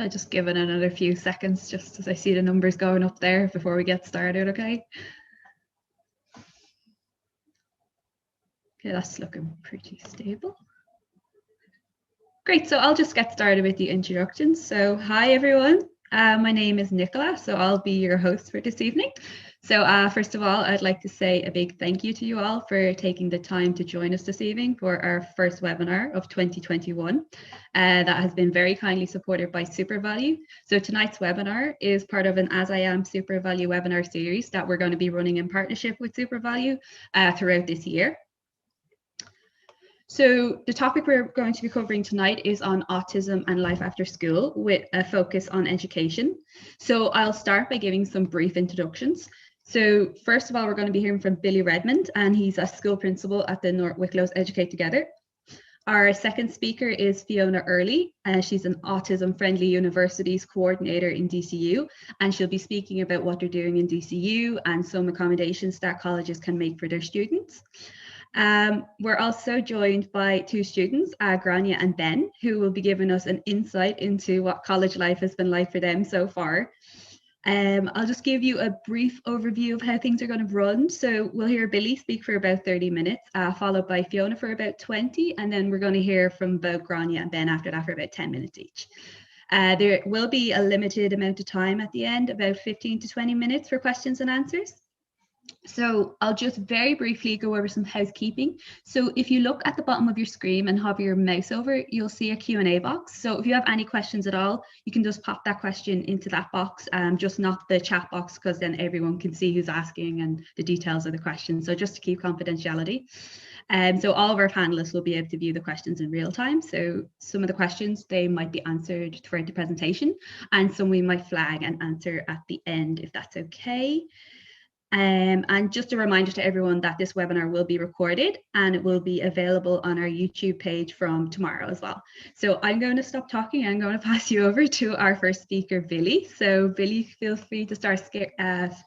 I'll just give it another few seconds just as I see the numbers going up there before we get started, okay? Okay, that's looking pretty stable. Great, so I'll just get started with the introduction. So hi everyone, my name is Nicola, so I'll be your host for this evening. So first of all, I'd like to say a big thank you to you all for taking the time to join us this evening for our first webinar of 2021. That has been very kindly supported by SuperValu. So tonight's webinar is part of an AsIAm SuperValu webinar series that we're going to be running in partnership with SuperValu throughout this year. So the topic we're going to be covering tonight is on autism and life after school with a focus on education. So I'll start by giving some brief introductions. So first of all, we're going to be hearing from Billy Redmond, and he's a school principal at the North Wicklow's Educate Together. Our second speaker is Fiona Earley, and she's an Autism Friendly Universities coordinator in DCU, and she'll be speaking about what they're doing in DCU and some accommodations that colleges can make for their students. We're also joined by two students, Gráinne and Ben, who will be giving us an insight into what college life has been like for them so far. I'll just give you a brief overview of how things are going to run. So we'll hear Billy speak for about 30 minutes, followed by Fiona for about 20, and then we're going to hear from both Gráinne and Ben after that for about 10 minutes each. There will be a limited amount of time at the end, about 15 to 20 minutes for questions and answers. So I'll just very briefly go over some housekeeping. So if you look at the bottom of your screen and hover your mouse over, you'll see a Q&A box. So if you have any questions at all, you can just pop that question into that box, just not the chat box, because then everyone can see who's asking and the details of the question. So just to keep confidentiality. So all of our panelists will be able to view the questions in real time. So some of the questions, they might be answered throughout the presentation, and some we might flag and answer at the end, if that's okay. And just a reminder to everyone that this webinar will be recorded and it will be available on our YouTube page from tomorrow as well. So I'm going to stop talking. I'm going to pass you over to our first speaker, Billy. So Billy, feel free to start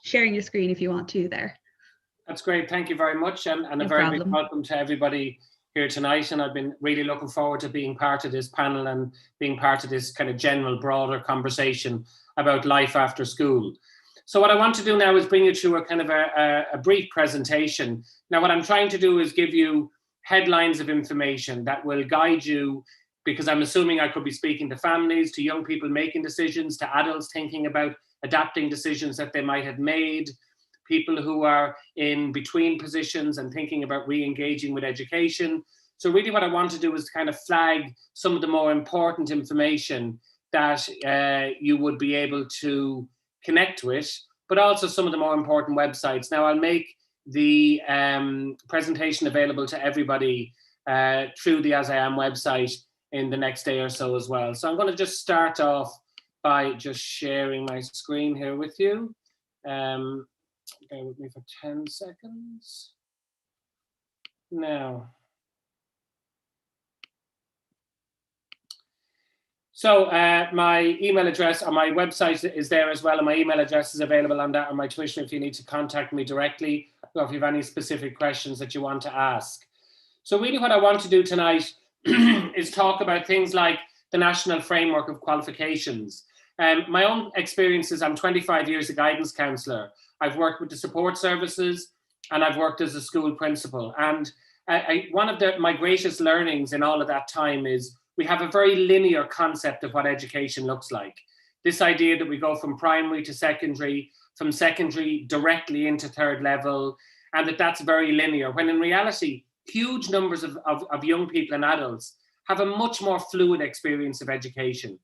sharing your screen if you want to there. That's great. Thank you very much. And a very big welcome to everybody here tonight. And I've been really looking forward to being part of this panel and being part of this kind of general, broader conversation about life after school. So what I want to do now is bring you through a kind of a brief presentation. Now, what I'm trying to do is give you headlines of information that will guide you, because I'm assuming I could be speaking to families, to young people making decisions, to adults thinking about adapting decisions that they might have made, people who are in between positions and thinking about re-engaging with education. So really what I want to do is kind of flag some of the more important information that you would be able to connect with, but also some of the more important websites. Now I'll make the presentation available to everybody through the AsIAm website in the next day or so as well. So I'm going to just start off by just sharing my screen here with you. Bear with me for 10 seconds. Now. So my email address on my website is there as well, and my email address is available on that, on my Twitter if you need to contact me directly, or if you have any specific questions that you want to ask. So really what I want to do tonight is talk about things like the National Framework of Qualifications. My own experiences, I'm 25 years a guidance counsellor. I've worked with the support services and I've worked as a school principal. And one of my greatest learnings in all of that time is we have a very linear concept of what education looks like. This idea that we go from primary to secondary, from secondary directly into third level, and that's very linear, when in reality, huge numbers of young people and adults have a much more fluid experience of education.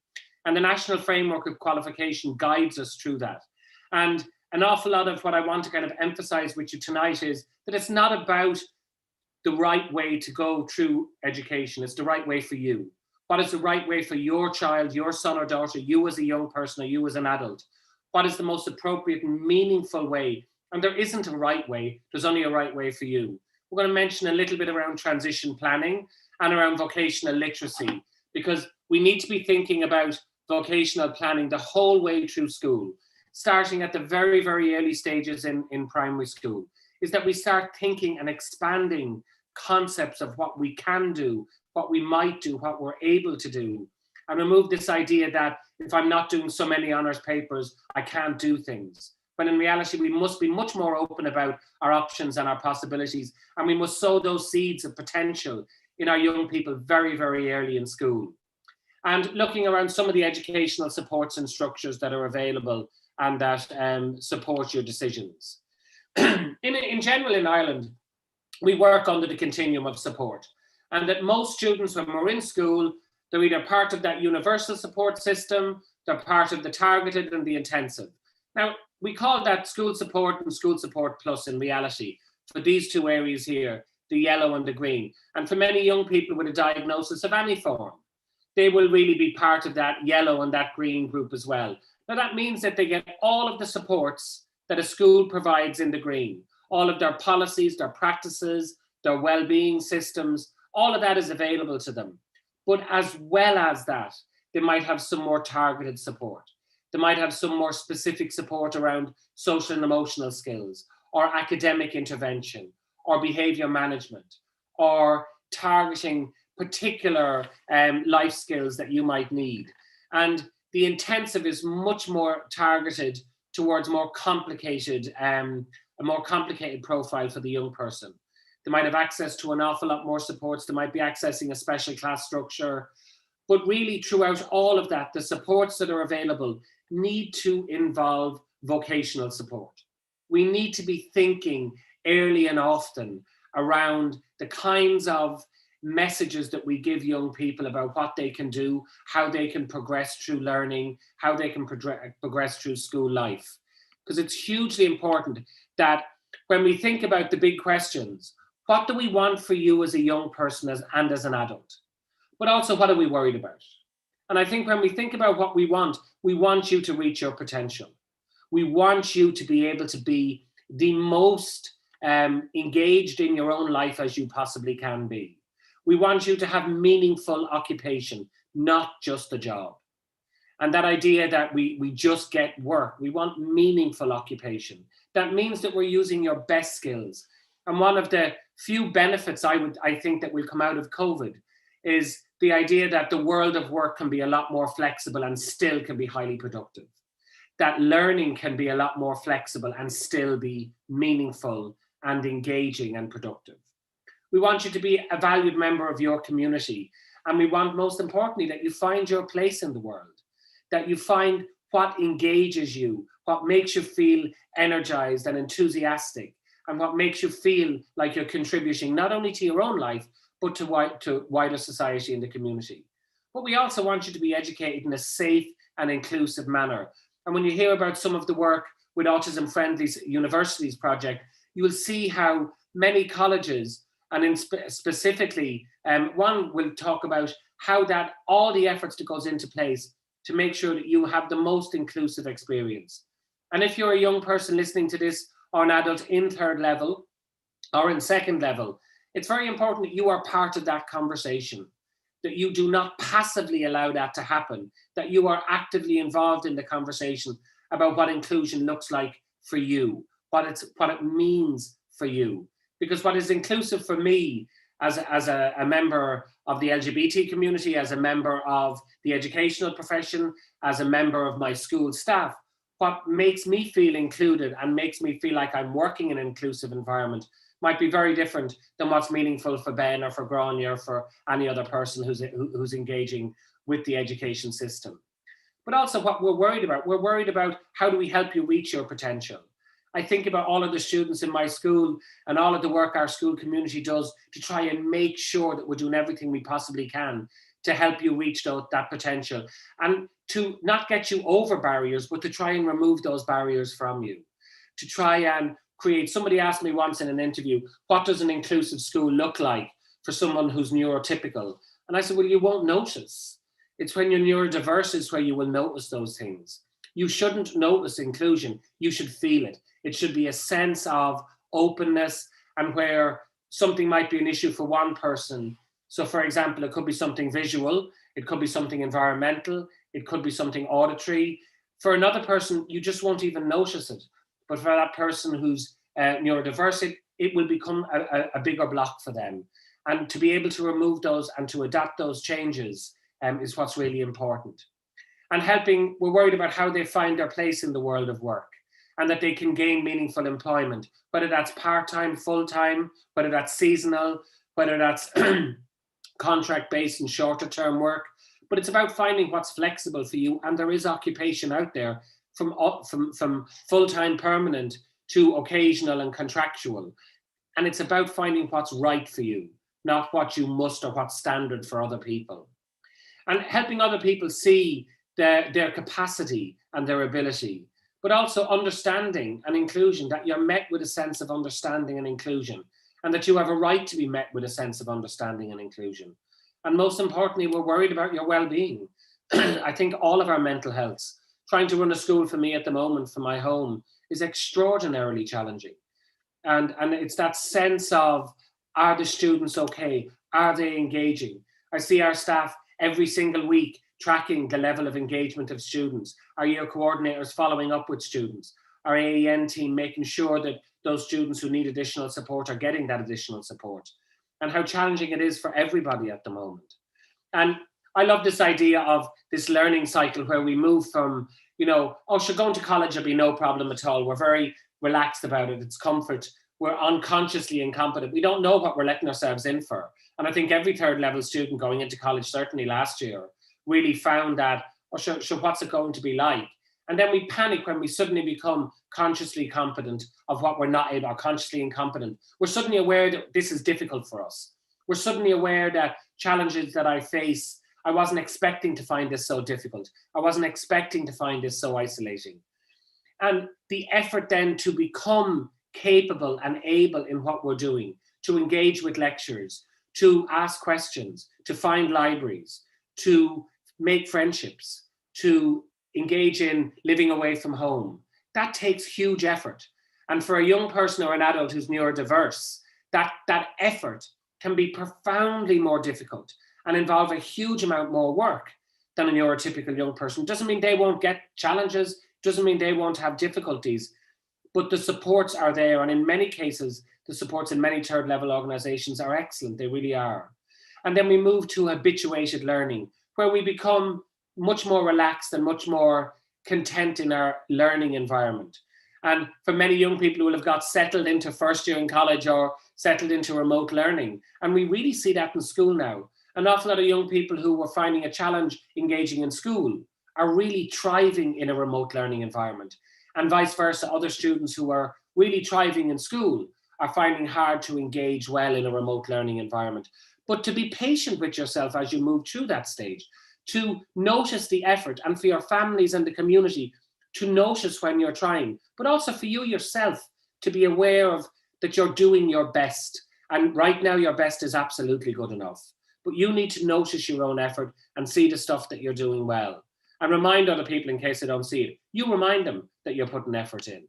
And the National Framework of Qualification guides us through that. And an awful lot of what I want to kind of emphasize with you tonight is that it's not about the right way to go through education, it's the right way for you. What is the right way for your child, your son or daughter, you as a young person or you as an adult? What is the most appropriate and meaningful way? And there isn't a right way, there's only a right way for you. We're going to mention a little bit around transition planning and around vocational literacy, because we need to be thinking about vocational planning the whole way through school, starting at the very, very early stages in primary school, is that we start thinking and expanding concepts of what we can do, what we might do, what we're able to do, and remove this idea that If I'm not doing so many honours papers, I can't do things. When in reality, we must be much more open about our options and our possibilities. And we must sow those seeds of potential in our young people very, very early in school. And looking around some of the educational supports and structures that are available and that support your decisions. In general in Ireland, we work under the continuum of support. And that most students, when we're in school, they're either part of that universal support system, they're part of the targeted and the intensive. Now, we call that school support and school support plus in reality for these two areas here, the yellow and the green. And for many young people with a diagnosis of any form, they will really be part of that yellow and that green group as well. Now, that means that they get all of the supports that a school provides in the green, all of their policies, their practices, their well-being systems, all of that is available to them. But as well as that, they might have some more targeted support. They might have some more specific support around social and emotional skills, or academic intervention, or behavior management, or targeting particular life skills that you might need. And the intensive is much more targeted towards a more complicated profile for the young person. They might have access to an awful lot more supports. They might be accessing a special class structure. But really, throughout all of that, the supports that are available need to involve vocational support. We need to be thinking early and often around the kinds of messages that we give young people about what they can do, how they can progress through learning, how they can progress through school life. Because it's hugely important that when we think about the big questions, what do we want for you as a young person and as an adult? But also, what are we worried about? And I think when we think about what we want you to reach your potential. We want you to be able to be the most engaged in your own life as you possibly can be. We want you to have meaningful occupation, not just a job. And that idea that we just get work, we want meaningful occupation. That means that we're using your best skills. And one of the few benefits I think that will come out of COVID is the idea that the world of work can be a lot more flexible and still can be highly productive. That learning can be a lot more flexible and still be meaningful and engaging and productive. We want you to be a valued member of your community. And we want, most importantly, that you find your place in the world, that you find what engages you, what makes you feel energized and enthusiastic, and what makes you feel like you're contributing not only to your own life, but to wider society and the community. But we also want you to be educated in a safe and inclusive manner. And when you hear about some of the work with Autism Friendly Universities project, you will see how many colleges, and specifically, one will talk about how that all the efforts that goes into place to make sure that you have the most inclusive experience. And if you're a young person listening to this, or an adult in third level or in second level, it's very important that you are part of that conversation, that you do not passively allow that to happen, that you are actively involved in the conversation about what inclusion looks like for you, what it means for you. Because what is inclusive for me as a member of the LGBT community, as a member of the educational profession, as a member of my school staff, what makes me feel included and makes me feel like I'm working in an inclusive environment might be very different than what's meaningful for Ben or for Gráinne or for any other person who's engaging with the education system. But also what we're worried about how do we help you reach your potential? I think about all of the students in my school and all of the work our school community does to try and make sure that we're doing everything we possibly can to help you reach that potential, and to not get you over barriers, but to try and remove those barriers from you, to try and create. Somebody asked me once in an interview, what does an inclusive school look like for someone who's neurotypical? And I said, well, you won't notice. It's when you're neurodiverse is where you will notice those things. You shouldn't notice inclusion, you should feel it. It should be a sense of openness, and where something might be an issue for one person. So for example, it could be something visual, it could be something environmental, it could be something auditory. For another person, you just won't even notice it. But for that person who's neurodiverse, it will become a bigger block for them. And to be able to remove those and to adapt those changes is what's really important. And we're worried about how they find their place in the world of work and that they can gain meaningful employment, whether that's part-time, full-time, whether that's seasonal, whether that's contract-based and shorter-term work. But it's about finding what's flexible for you. And there is occupation out there from full-time permanent to occasional and contractual. And it's about finding what's right for you, not what you must or what's standard for other people. And helping other people see their capacity and their ability, but also understanding and inclusion, that you're met with a sense of understanding and inclusion, and that you have a right to be met with a sense of understanding and inclusion. And most importantly, we're worried about your well-being. I think all of our mental health, trying to run a school for me at the moment from my home is extraordinarily challenging. And it's that sense of, are the students okay? Are they engaging? I see our staff every single week tracking the level of engagement of students, our year coordinators following up with students, our AEN team making sure that those students who need additional support are getting that additional support, and how challenging it is for everybody at the moment. And I love this idea of this learning cycle where we move from, going to college will be no problem at all. We're very relaxed about it. It's comfort. We're unconsciously incompetent. We don't know what we're letting ourselves in for. And I think every third level student going into college, certainly last year, really found that, what's it going to be like? And then we panic when we suddenly become consciously competent of what we're not able, or consciously incompetent. We're suddenly aware that this is difficult for us. We're suddenly aware that challenges that I face, I wasn't expecting to find this so difficult. I wasn't expecting to find this so isolating. And the effort then to become capable and able in what we're doing, to engage with lecturers, to ask questions, to find libraries, to make friendships, to engage in living away from home. That takes huge effort. And for a young person or an adult who's neurodiverse, that effort can be profoundly more difficult and involve a huge amount more work than a neurotypical young person. Doesn't mean they won't get challenges, doesn't mean they won't have difficulties, but the supports are there. And in many cases, the supports in many third level organizations are excellent, they really are. And then we move to habituated learning, where we become much more relaxed and much more content in our learning environment. And for many young people who will have got settled into first year in college or settled into remote learning, and we really see that in school now. An awful lot of young people who were finding a challenge engaging in school are really thriving in a remote learning environment. And vice versa, other students who are really thriving in school are finding hard to engage well in a remote learning environment. But to be patient with yourself as you move through that stage, to notice the effort, and for your families and the community to notice when you're trying, but also for you yourself to be aware of that you're doing your best. And right now your best is absolutely good enough. But you need to notice your own effort and see the stuff that you're doing well. And remind other people in case they don't see it. You remind them that you're putting effort in.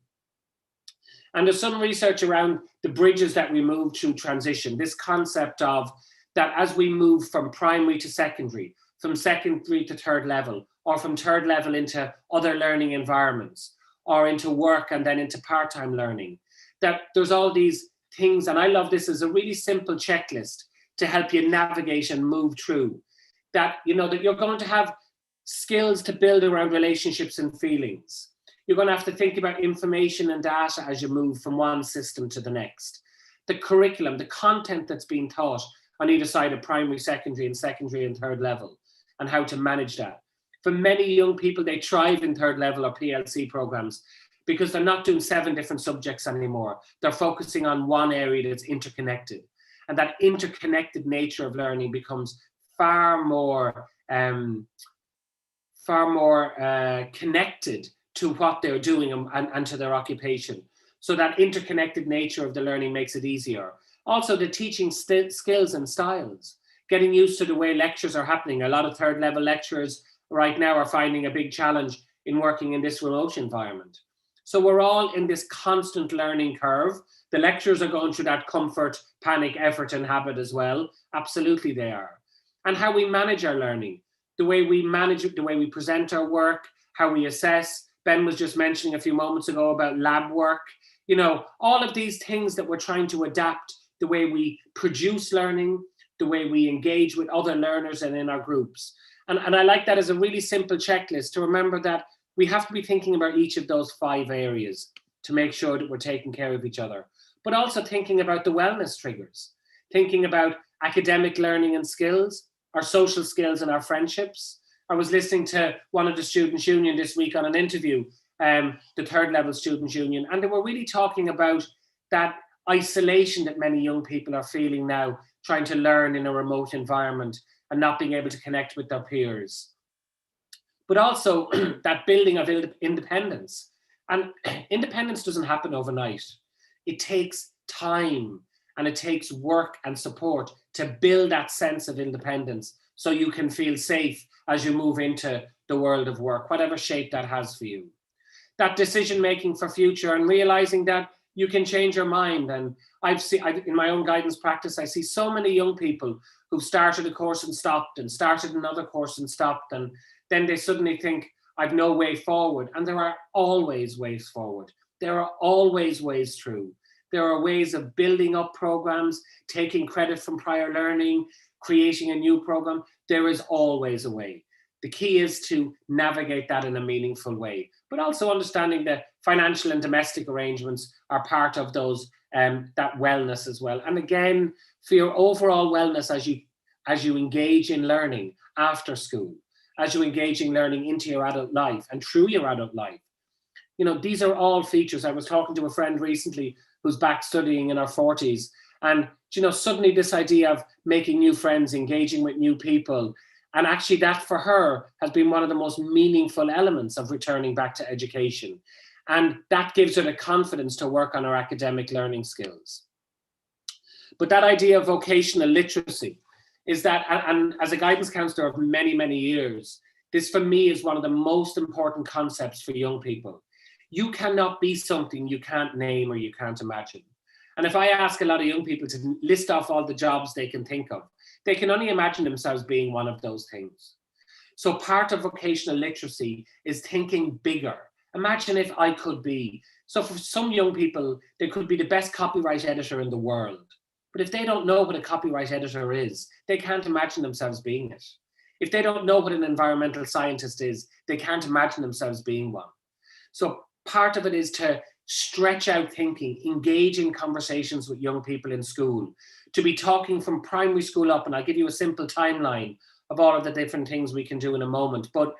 And there's some research around the bridges that we move through transition. This concept of that as we move from primary to secondary, from secondary to third level, or from third level into other learning environments, or into work and then into part-time learning, that there's all these things. And I love this as a really simple checklist to help you navigate and move through. That, that you're going to have skills to build around relationships and feelings. You're going to have to think about information and data as you move from one system to the next. The curriculum, the content that's being taught on either side of primary, secondary and third level, and how to manage that. For many young people, they thrive in third level or PLC programs because they're not doing 7 different subjects anymore. They're focusing on one area that's interconnected. And that interconnected nature of learning becomes far more connected to what they're doing and to their occupation. So that interconnected nature of the learning makes it easier. Also, the teaching skills and styles, getting used to the way lectures are happening. A lot of third level lecturers right now are finding a big challenge in working in this remote environment. So we're all in this constant learning curve. The lecturers are going through that comfort, panic, effort, and habit as well. Absolutely they are. And how we manage our learning, the way we manage it, the way we present our work, how we assess. Ben was just mentioning a few moments ago about lab work. All of these things that we're trying to adapt, the way we produce learning, the way we engage with other learners and in our groups. And I like that as a really simple checklist to remember that we have to be thinking about each of those 5 areas to make sure that we're taking care of each other, but also thinking about the wellness triggers, thinking about academic learning and skills, our social skills and our friendships. I was listening to one of the Students' Union this week on an interview, the 3rd level Students' Union, and they were really talking about that isolation that many young people are feeling now, trying to learn in a remote environment and not being able to connect with their peers. But also that building of independence. And independence doesn't happen overnight. It takes time and it takes work and support to build that sense of independence so you can feel safe as you move into the world of work, whatever shape that has for you. That decision making for future and realizing that you can change your mind. And in my own guidance practice, I see so many young people who started a course and stopped and started another course and stopped. And then they suddenly think, I've no way forward. And there are always ways forward. There are always ways through. There are ways of building up programs, taking credit from prior learning, creating a new program. There is always a way. The key is to navigate that in a meaningful way, but also understanding that financial and domestic arrangements are part of those, that wellness as well. And again, for your overall wellness as you engage in learning after school, as you engage in learning into your adult life and through your adult life. You know, these are all features. I was talking to a friend recently who's back studying in her 40s. And, you know, suddenly this idea of making new friends, engaging with new people, and actually that for her has been one of the most meaningful elements of returning back to education. And that gives her the confidence to work on her academic learning skills. But that idea of vocational literacy is that, and as a guidance counsellor of many, many years, this for me is one of the most important concepts for young people. You cannot be something you can't name or you can't imagine. And if I ask a lot of young people to list off all the jobs they can think of, they can only imagine themselves being one of those things. So part of vocational literacy is thinking bigger. Imagine if I could be. So for some young people, they could be the best copyright editor in the world. But if they don't know what a copyright editor is, they can't imagine themselves being it. If they don't know what an environmental scientist is, they can't imagine themselves being one. So part of it is to stretch out thinking, engage in conversations with young people in school, to be talking from primary school up. And I'll give you a simple timeline of all of the different things we can do in a moment. But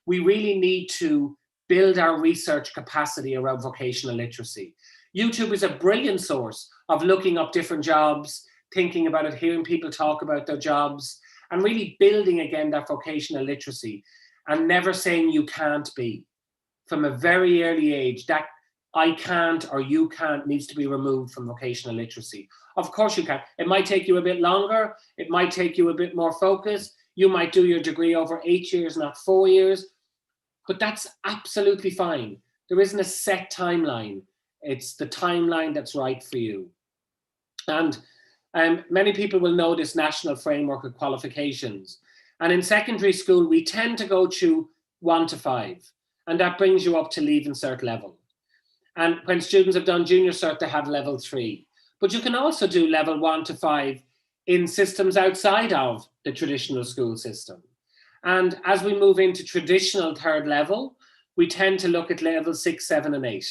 we really need to build our research capacity around vocational literacy. YouTube is a brilliant source of looking up different jobs, thinking about it, hearing people talk about their jobs, and really building again that vocational literacy and never saying you can't be. From a very early age, that I can't or you can't needs to be removed from vocational literacy. Of course you can. It might take you a bit longer. It might take you a bit more focus. You might do your degree over 8 years, not 4 years. But that's absolutely fine. There isn't a set timeline. It's the timeline that's right for you. And many people will know this national framework of qualifications. And in secondary school, we tend to go through 1 to 5. And that brings you up to Leaving Cert level. And when students have done junior cert, they have level 3. But you can also do level 1 to 5 in systems outside of the traditional school system. And as we move into traditional 3rd level, we tend to look at level 6, 7, and 8.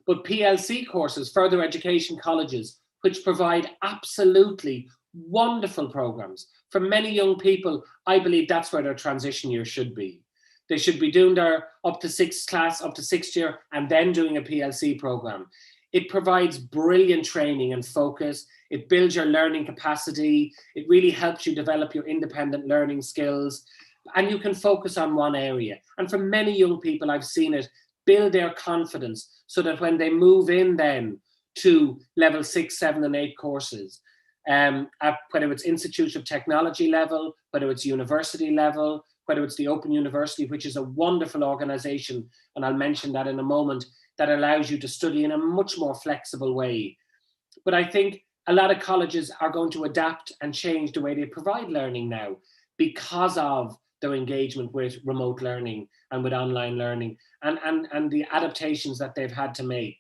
But PLC courses, further education colleges, which provide absolutely wonderful programs. For many young people, I believe that's where their transition year should be. They should be doing their up to 6th class, up to 6th year, and then doing a PLC program. It provides brilliant training and focus. It builds your learning capacity. It really helps you develop your independent learning skills. And you can focus on one area. And for many young people, I've seen it build their confidence so that when they move in then to level 6, 7, and 8 courses, at whether it's Institute of Technology level, whether it's university level, whether it's the Open University, which is a wonderful organization, and I'll mention that in a moment, that allows you to study in a much more flexible way. But I think a lot of colleges are going to adapt and change the way they provide learning now because of their engagement with remote learning and with online learning and the adaptations that they've had to make.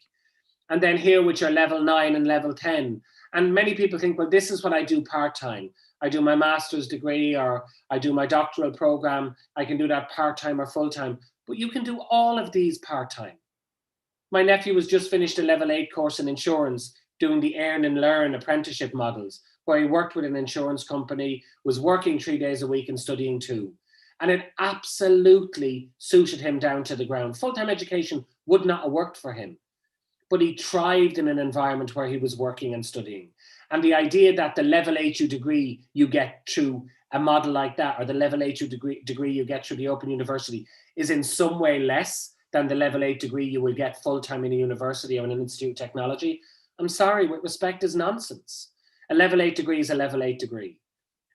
And then here, which are level 9 and level 10. And many people think, well, this is what I do part-time. I do my master's degree, or I do my doctoral program. I can do that part-time or full-time, but you can do all of these part-time. My nephew has just finished a level 8 course in insurance, doing the earn and learn apprenticeship models, where he worked with an insurance company, was working 3 days a week and studying 2. And it absolutely suited him down to the ground. Full-time education would not have worked for him, but he thrived in an environment where he was working and studying. And the idea that the level 8 degree you get through a model like that, or the level 8 degree you get through the Open University, is in some way less than the level 8 degree you will get full-time in a university or in an institute of technology, I'm sorry, with respect, is nonsense. A level 8 degree is a level 8 degree.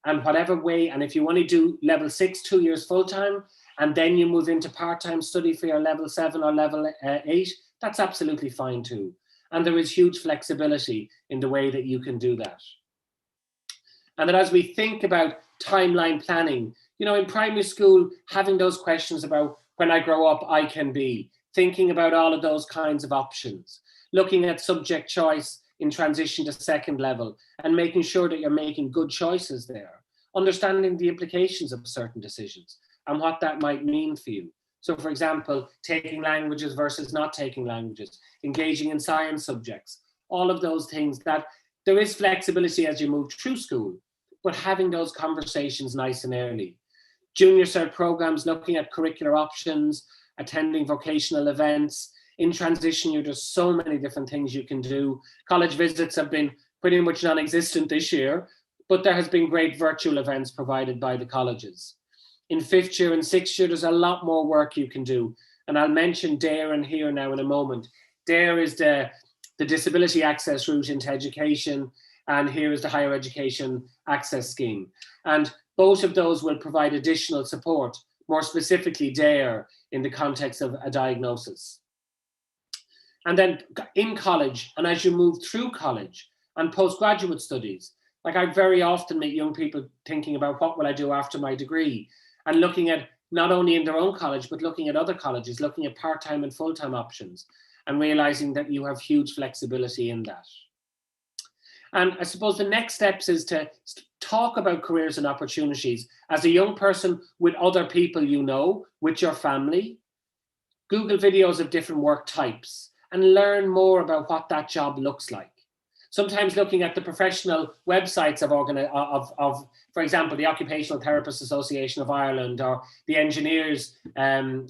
And whatever way, and if you want to do level 6, 2 years full-time, and then you move into part-time study for your level 7 or level 8, that's absolutely fine too. And there is huge flexibility in the way that you can do that. And that as we think about timeline planning, you know, in primary school, having those questions about when I grow up, I can be, thinking about all of those kinds of options, looking at subject choice in transition to second level, and making sure that you're making good choices there, understanding the implications of certain decisions and what that might mean for you. So for example, taking languages versus not taking languages, engaging in science subjects, all of those things, that there is flexibility as you move through school, but having those conversations nice and early. Junior cert programs, looking at curricular options, attending vocational events. In transition, there's so many different things you can do. College visits have been pretty much non-existent this year, but there has been great virtual events provided by the colleges. In 5th year and 6th year, there's a lot more work you can do. And I'll mention DARE and here now in a moment. DARE is the disability access route into education, and here is the higher education access scheme. And both of those will provide additional support, more specifically DARE in the context of a diagnosis. And then in college, and as you move through college and postgraduate studies, like I very often meet young people thinking about what will I do after my degree, and looking at not only in their own college, but looking at other colleges, looking at part-time and full-time options, and realizing that you have huge flexibility in that. And I suppose the next steps is to talk about careers and opportunities as a young person with other people you know, with your family. Google videos of different work types and learn more about what that job looks like. Sometimes looking at the professional websites of, for example, the Occupational Therapists Association of Ireland or the Engineers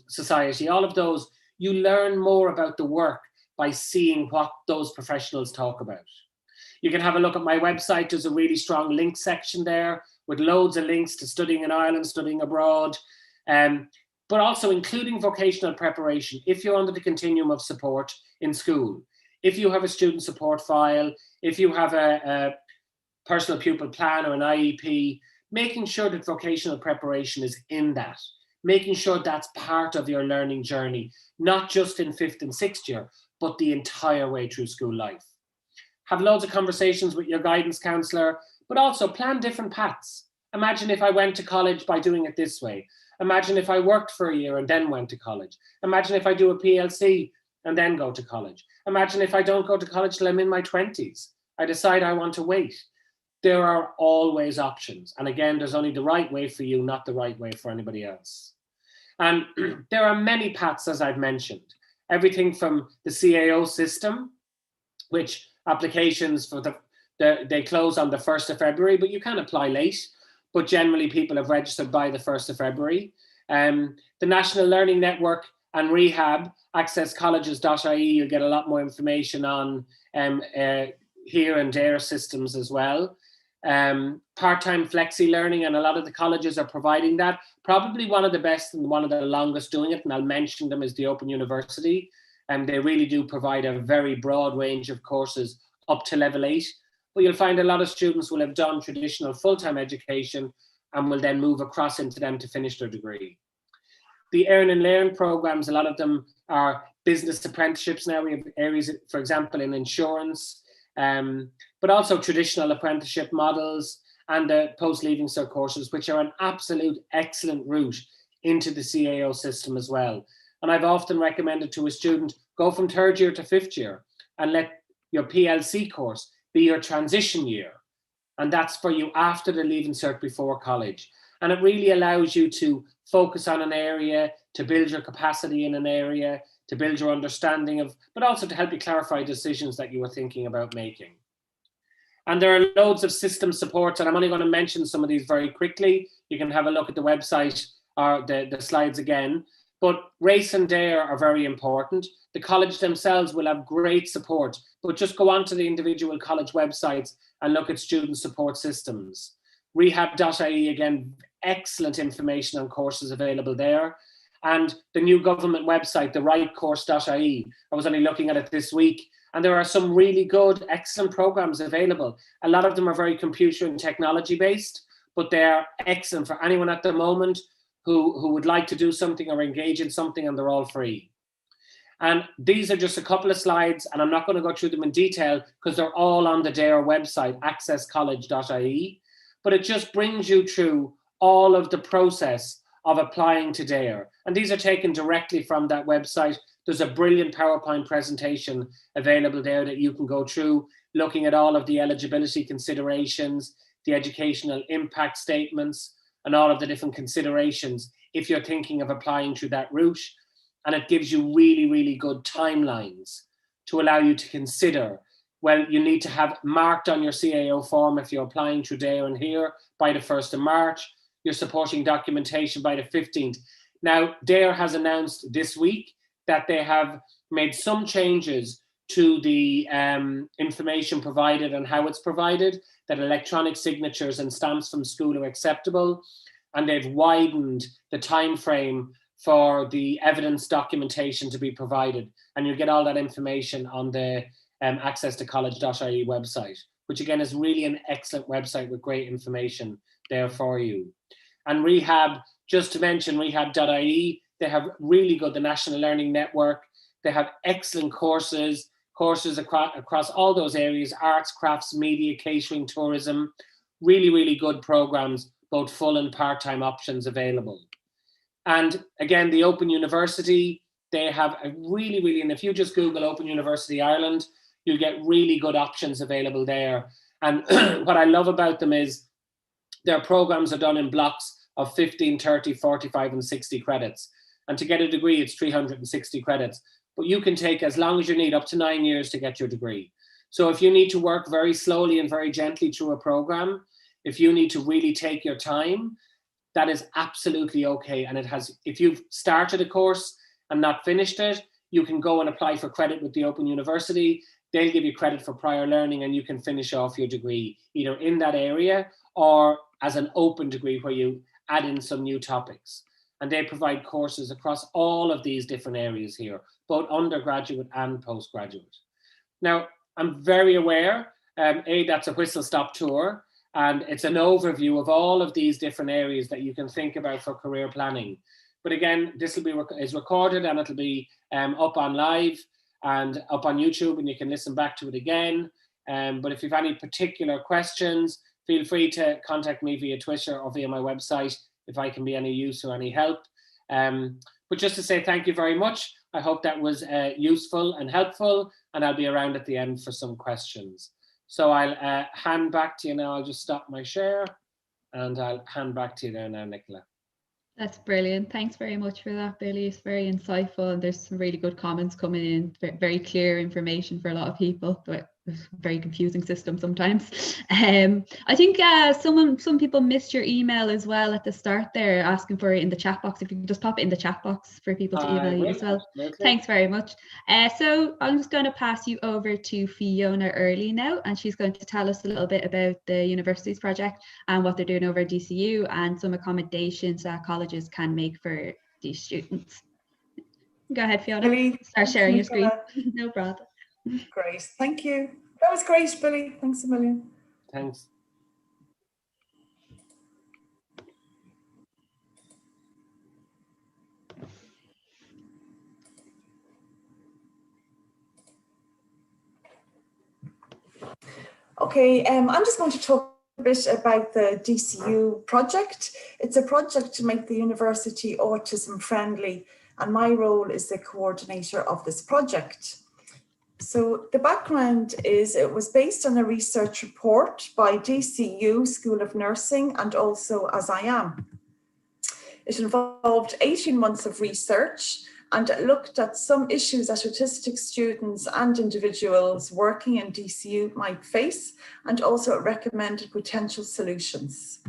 Society, all of those, you learn more about the work by seeing what those professionals talk about. You can have a look at my website. There's a really strong link section there with loads of links to studying in Ireland, studying abroad, but also including vocational preparation. If you're under the continuum of support in school, if you have a student support file, if you have a personal pupil plan or an IEP, making sure that vocational preparation is in that, making sure that's part of your learning journey, not just in 5th and 6th year, but the entire way through school life. Have loads of conversations with your guidance counsellor, but also plan different paths. Imagine if I went to college by doing it this way. Imagine if I worked for a year and then went to college. Imagine if I do a PLC and then go to college. Imagine if I don't go to college till I'm in my 20s. I decide I want to wait. There are always options. And again, there's only the right way for you, not the right way for anybody else. And there are many paths, as I've mentioned. Everything from the CAO system, which applications for they close on the 1st of February, but you can apply late. But generally people have registered by the 1st of February. The National Learning Network and Rehab, accesscolleges.ie, you'll get a lot more information on here and there systems as well. Part-time flexi learning, and a lot of the colleges are providing that. Probably one of the best and one of the longest doing it, and I'll mention them, is the Open University. And they really do provide a very broad range of courses up to level 8. But you'll find a lot of students will have done traditional full-time education and will then move across into them to finish their degree. The Earn and Learn programs, a lot of them are business apprenticeships now. We have areas, for example, in insurance, but also traditional apprenticeship models and the post-leaving cert courses, which are an absolute excellent route into the CAO system as well. And I've often recommended to a student, go from 3rd year to 5th year and let your PLC course be your transition year. And that's for you after the Leaving Cert before college. And it really allows you to focus on an area, to build your capacity in an area, to build your understanding of, but also to help you clarify decisions that you were thinking about making. And there are loads of system supports, and I'm only going to mention some of these very quickly. You can have a look at the website or the slides again. But race and dare are very important. The college themselves will have great support, but just go onto the individual college websites and look at student support systems. Rehab.ie, again, excellent information on courses available there. And the new government website, the rightcourse.ie, I was only looking at it this week, and there are some really good, excellent programs available. A lot of them are very computer and technology based, but they're excellent for anyone at the moment who would like to do something or engage in something, and they're all free. And these are just a couple of slides, and I'm not going to go through them in detail because they're all on the DARE website, accesscollege.ie, but it just brings you through all of the process of applying to DARE. And these are taken directly from that website. There's a brilliant PowerPoint presentation available there that you can go through, looking at all of the eligibility considerations, the educational impact statements, and all of the different considerations if you're thinking of applying through that route. And it gives you really, really good timelines to allow you to consider. Well, you need to have marked on your CAO form if you're applying through DARE and HERE by the 1st of March, your supporting documentation by the 15th. Now, DARE has announced this week that they have made some changes to the information provided and how it's provided, that electronic signatures and stamps from school are acceptable, and they've widened the time frame for the evidence documentation to be provided. And you get all that information on the accesstocollege.ie website, which again is really an excellent website with great information there for you. And Rehab, just to mention rehab.ie, they have really good, the National Learning Network. They have excellent courses across all those areas, arts, crafts, media, catering, tourism, really, really good programs, both full and part-time options available. And again, the Open University, they have a really, really, and if you just Google Open University Ireland, you'll get really good options available there. And what I love about them is their programs are done in blocks of 15, 30, 45, and 60 credits. And to get a degree, it's 360 credits. But you can take as long as you need, up to 9 years to get your degree. So if you need to work very slowly and very gently through a program, if you need to really take your time, that is absolutely okay. And it has, if you've started a course and not finished it, you can go and apply for credit with the Open University. They'll give you credit for prior learning and you can finish off your degree either in that area or as an open degree where you add in some new topics. And they provide courses across all of these different areas here, both undergraduate and postgraduate. Now, I'm very aware, that's a whistle-stop tour, and it's an overview of all of these different areas that you can think about for career planning. But again, this will be is recorded and it'll be up on live and up on YouTube, and you can listen back to it again. But if you have any particular questions, feel free to contact me via Twitter or via my website if I can be any use or any help. But just to say thank you very much. I hope that was useful and helpful, and I'll be around at the end for some questions. So I'll hand back to you now. I'll just stop my share and I'll hand back to you there now, Nicola. That's brilliant. Thanks very much for that, Billy. It's very insightful, and there's some really good comments coming in. Very clear information for a lot of people. But it's a very confusing system sometimes. I think some people missed your email as well at the start there, asking for it in the chat box. If you can just pop it in the chat box for people to email you as well. Absolutely. Thanks very much. So I'm just going to pass you over to Fiona Earley now, and she's going to tell us a little bit about the universities project and what they're doing over at DCU and some accommodations that colleges can make for these students. Go ahead, Fiona. Billy, start sharing your screen. No problem. Great, thank you. That was great, Billy. Thanks a million. Thanks. Okay, I'm just going to talk a bit about the DCU project. It's a project to make the university autism friendly, and my role is the coordinator of this project. So the background is it was based on a research report by DCU School of Nursing and also AsIAm. It involved 18 months of research and it looked at some issues that autistic students and individuals working in DCU might face, and also it recommended potential solutions.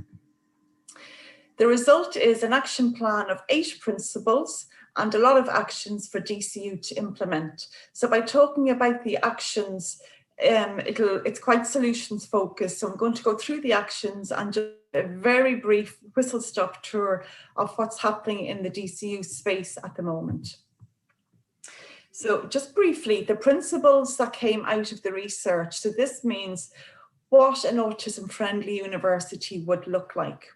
The result is an action plan of 8 principles and a lot of actions for DCU to implement. So by talking about the actions, it's quite solutions focused. So I'm going to go through the actions and just a very brief whistle-stop tour of what's happening in the DCU space at the moment. So just briefly, the principles that came out of the research. So this means what an autism-friendly university would look like.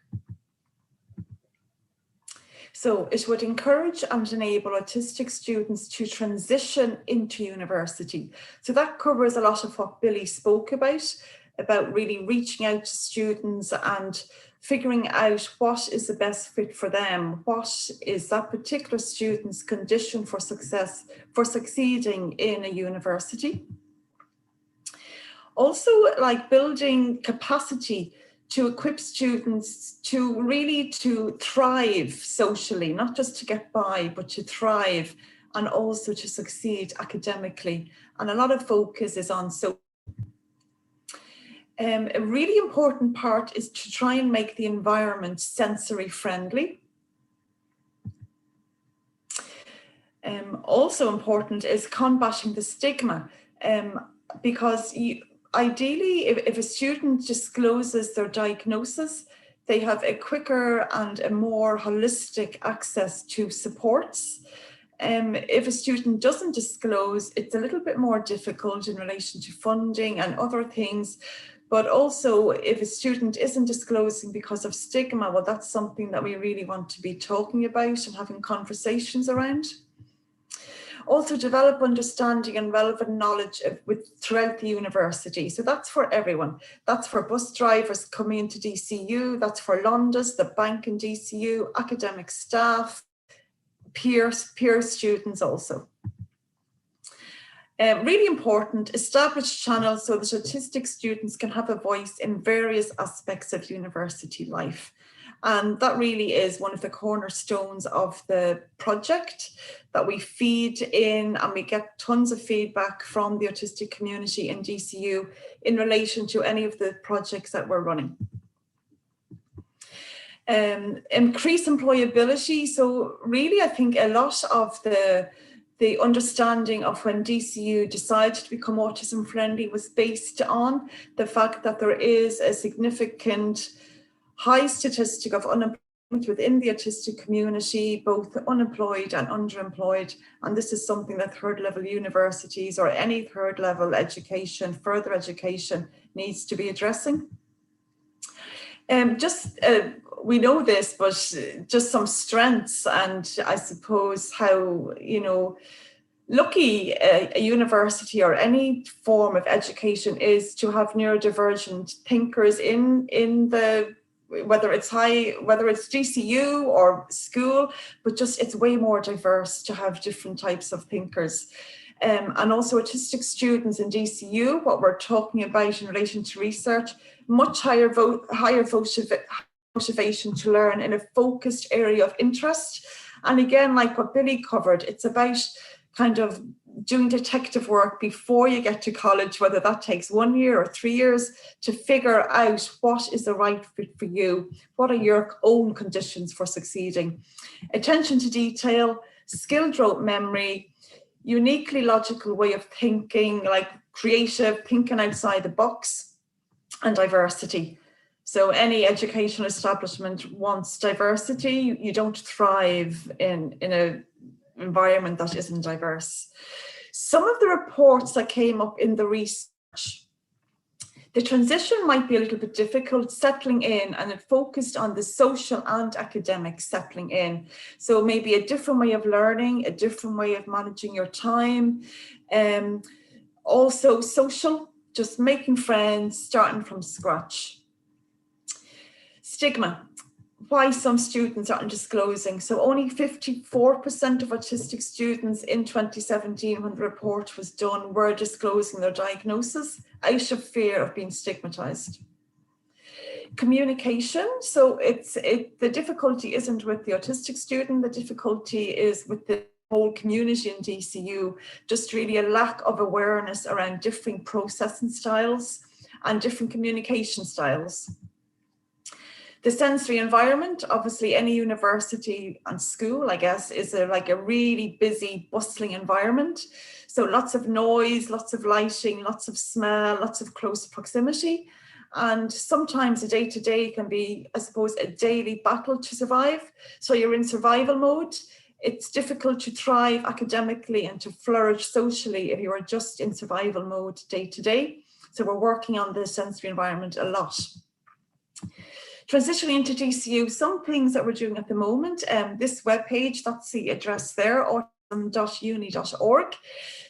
So it would encourage and enable autistic students to transition into university. So that covers a lot of what Billy spoke about really reaching out to students and figuring out what is the best fit for them, what is that particular student's condition for success, for succeeding in a university. Also, like building capacity to equip students to really thrive socially, not just to get by, but to thrive and also to succeed academically. And a lot of focus is on social. A really important part is to try and make the environment sensory friendly. Also important is combating the stigma, because ideally, if a student discloses their diagnosis, they have a quicker and a more holistic access to supports. If a student doesn't disclose, it's a little bit more difficult in relation to funding and other things. But also, if a student isn't disclosing because of stigma, well, that's something that we really want to be talking about and having conversations around. Also develop understanding and relevant knowledge throughout the university. So that's for everyone. That's for bus drivers coming into DCU, that's for Londis, the bank in DCU, academic staff, peer students also. Really important, establish channels so that autistic students can have a voice in various aspects of university life. And that really is one of the cornerstones of the project, that we feed in and we get tons of feedback from the autistic community in DCU in relation to any of the projects that we're running. Increase employability. So really, I think a lot of the understanding of when DCU decided to become autism friendly was based on the fact that there is a significant high statistic of unemployment within the autistic community, both unemployed and underemployed. And this is something that third level universities or any third level education, further education, needs to be addressing. We know this, but just some strengths, and I suppose how, lucky a university or any form of education is to have neurodivergent thinkers in the, whether it's DCU or school, but just it's way more diverse to have different types of thinkers. And also autistic students in DCU, what we're talking about in relation to research, much higher motivation to learn in a focused area of interest. And again, like what Billy covered, it's about kind of doing detective work before you get to college, whether that takes 1 year or 3 years, to figure out what is the right fit for you. What are your own conditions for succeeding? Attention to detail, skilled rote memory, uniquely logical way of thinking, like creative, thinking outside the box, and diversity. So any educational establishment wants diversity. You don't thrive in an environment that isn't diverse. Some of the reports that came up in the research, the transition might be a little bit difficult settling in, and it focused on the social and academic settling in. So maybe a different way of learning, a different way of managing your time. Also social, just making friends, starting from scratch. Stigma. why some students aren't disclosing. So only 54% of autistic students in 2017, when the report was done, were disclosing their diagnosis out of fear of being stigmatized. Communication. So the difficulty isn't with the autistic student, the difficulty is with the whole community in DCU, just really a lack of awareness around different processing styles and different communication styles. The sensory environment, obviously any university and school, I guess, is like a really busy, bustling environment. So lots of noise, lots of lighting, lots of smell, lots of close proximity. And sometimes a day-to-day can be, I suppose, a daily battle to survive. So you're in survival mode. It's difficult to thrive academically and to flourish socially if you are just in survival mode day-to-day. So we're working on the sensory environment a lot. Transitioning into DCU, some things that we're doing at the moment, this webpage, that's the address there, autism.uni.org.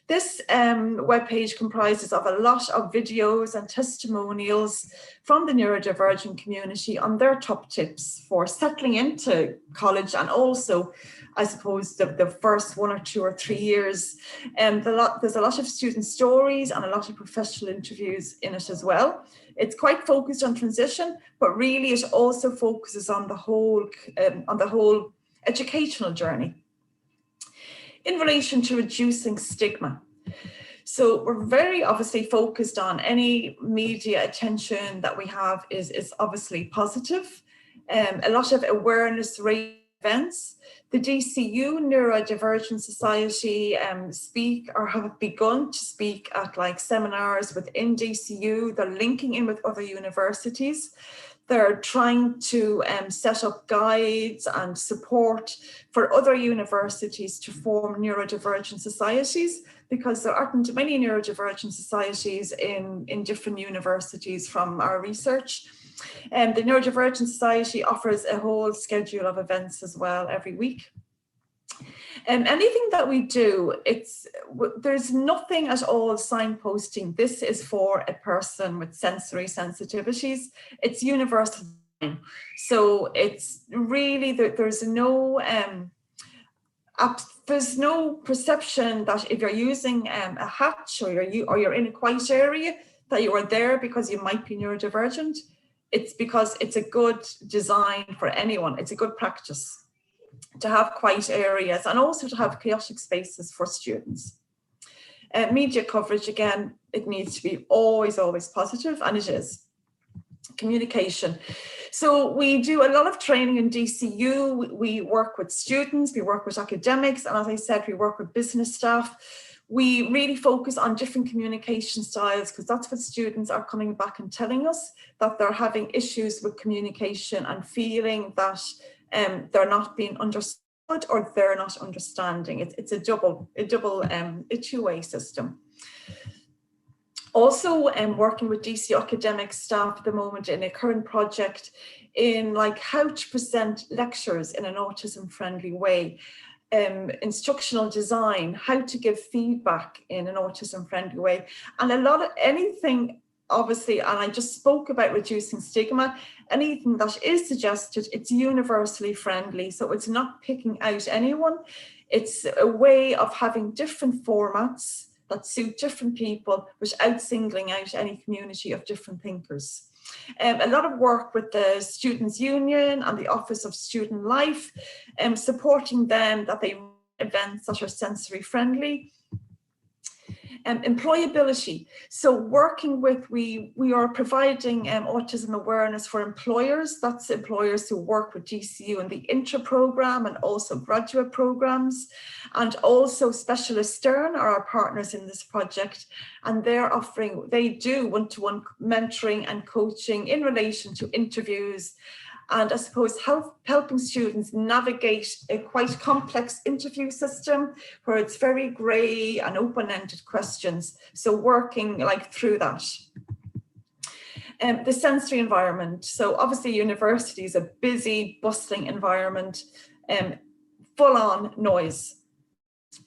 This webpage comprises of a lot of videos and testimonials from the neurodivergent community on their top tips for settling into college, and also, I suppose, the first 1 or 2 or 3 years. There's a lot of student stories and a lot of professional interviews in it as well. It's quite focused on transition, but really it also focuses on the whole educational journey. In relation to reducing stigma, so we're very obviously focused on any media attention that we have is obviously positive. A lot of awareness raising events. The DCU Neurodivergent Society speak or have begun to speak at like seminars within DCU. They're linking in with other universities. They're trying to set up guides and support for other universities to form neurodivergent societies, because there aren't many neurodivergent societies in different universities from our research. The Neurodivergent Society offers a whole schedule of events as well every week. Anything that we do, there's nothing at all signposting. This is for a person with sensory sensitivities. It's universal. So it's really, there's no perception that if you're using a hatch or you're in a quiet area, that you are there because you might be neurodivergent. It's because it's a good design for anyone. It's a good practice to have quiet areas and also to have chaotic spaces for students. Media coverage, again, it needs to be always positive, and it is. Communication. So we do a lot of training in DCU. We work with students, we work with academics, and as I said, we work with business staff. We really focus on different communication styles, because that's what students are coming back and telling us, that they're having issues with communication and feeling that they're not being understood or they're not understanding. It's a two-way system. Also, working with DC academic staff at the moment in a current project in like how to present lectures in an autism-friendly way. Instructional design, how to give feedback in an autism-friendly way, and a lot of anything, obviously, and I just spoke about reducing stigma, anything that is suggested, it's universally friendly, so it's not picking out anyone. It's a way of having different formats that suit different people without singling out any community of different thinkers. A lot of work with the Students' Union and the Office of Student Life, supporting them that they run events that are sensory friendly. Employability. So working with, we are providing autism awareness for employers. That's employers who work with DCU in the intra program and also graduate programs, and also Specialist Stern are our partners in this project, and they're offering, they do one-to-one mentoring and coaching in relation to interviews, and I suppose helping students navigate a quite complex interview system where it's very grey and open-ended questions. So working like through that. The sensory environment. So obviously university is a busy, bustling environment, full-on noise.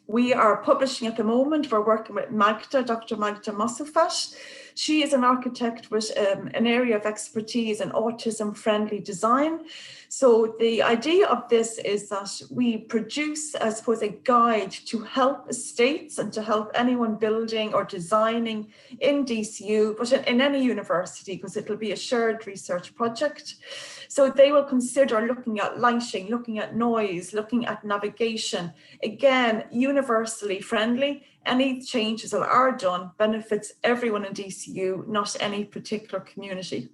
We are publishing at the moment, we're working with Magda, Dr. Magda Mossafat. She is an architect with an area of expertise in autism-friendly design. So the idea of this is that we produce, I suppose, a guide to help estates and to help anyone building or designing in DCU, but in any university, because it'll be a shared research project. So they will consider looking at lighting, looking at noise, looking at navigation. Again, universally friendly. Any changes that are done benefits everyone in DCU, not any particular community.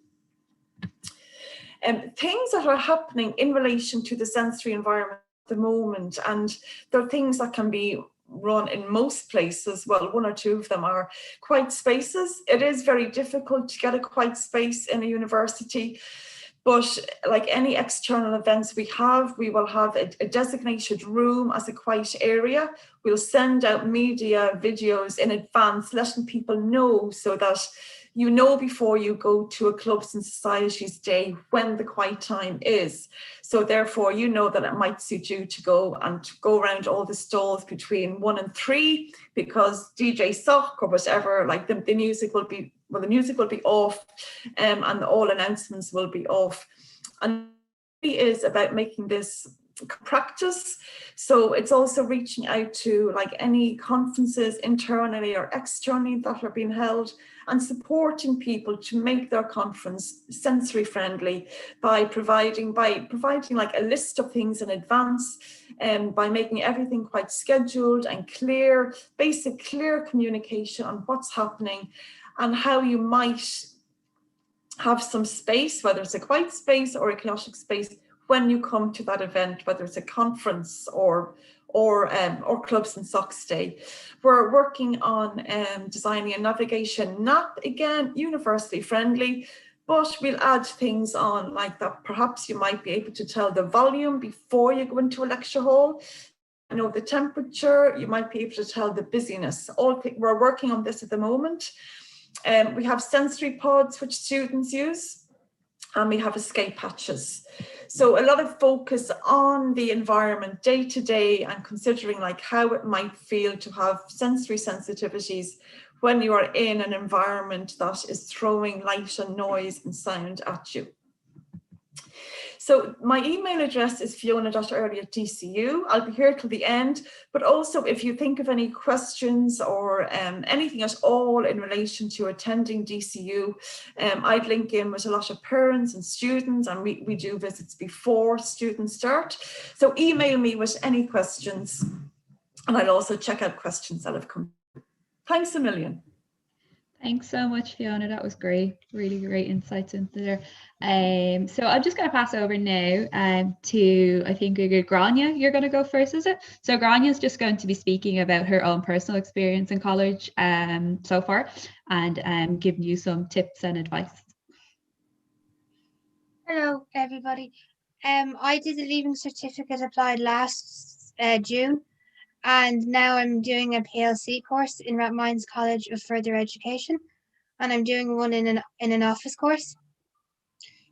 Things that are happening in relation to the sensory environment at the moment, and there are things that can be run in most places. Well, one or two of them are quiet spaces. It is very difficult to get a quiet space in a university, but like any external events we will have a designated room as a quiet area. We'll send out media videos in advance, letting people know, so that you know before you go to a clubs and societies day when the quiet time is. So therefore, you know that it might suit you to go around all the stalls between 1 and 3, because DJ Sock or whatever, like the music will be, well, the music will be off, and all announcements will be off. And it is about making this practice. So it's also reaching out to like any conferences internally or externally that are being held, and supporting people to make their conference sensory friendly by providing like a list of things in advance, and by making everything quite scheduled and clear, basic clear communication on what's happening and how you might have some space, whether it's a quiet space or a chaotic space, when you come to that event, whether it's a conference or clubs and socks day. We're working on designing a navigation map, again, universally friendly, but we'll add things on like that. Perhaps you might be able to tell the volume before you go into a lecture hall. You know, the temperature, you might be able to tell the busyness. We're working on this at the moment. We have sensory pods which students use, and we have escape hatches. So a lot of focus on the environment day to day, and considering like how it might feel to have sensory sensitivities when you are in an environment that is throwing light and noise and sound at you. So my email address is fiona.earley@dcu. I'll be here till the end, but also if you think of any questions or anything at all in relation to attending DCU, I'd link in with a lot of parents and students, and we do visits before students start. So email me with any questions, and I'll also check out questions that have come. Thanks a million. Thanks so much, Fiona. That was great. Really great insights into there. So I'm just going to pass over now to, I think, Gráinne. You're going to go first, is it? So Gráinne is just going to be speaking about her own personal experience in college so far, and giving you some tips and advice. Hello, everybody. I did the Leaving Certificate Applied last June, and now I'm doing a PLC course in Redmond College of Further Education, and I'm doing one in an office course.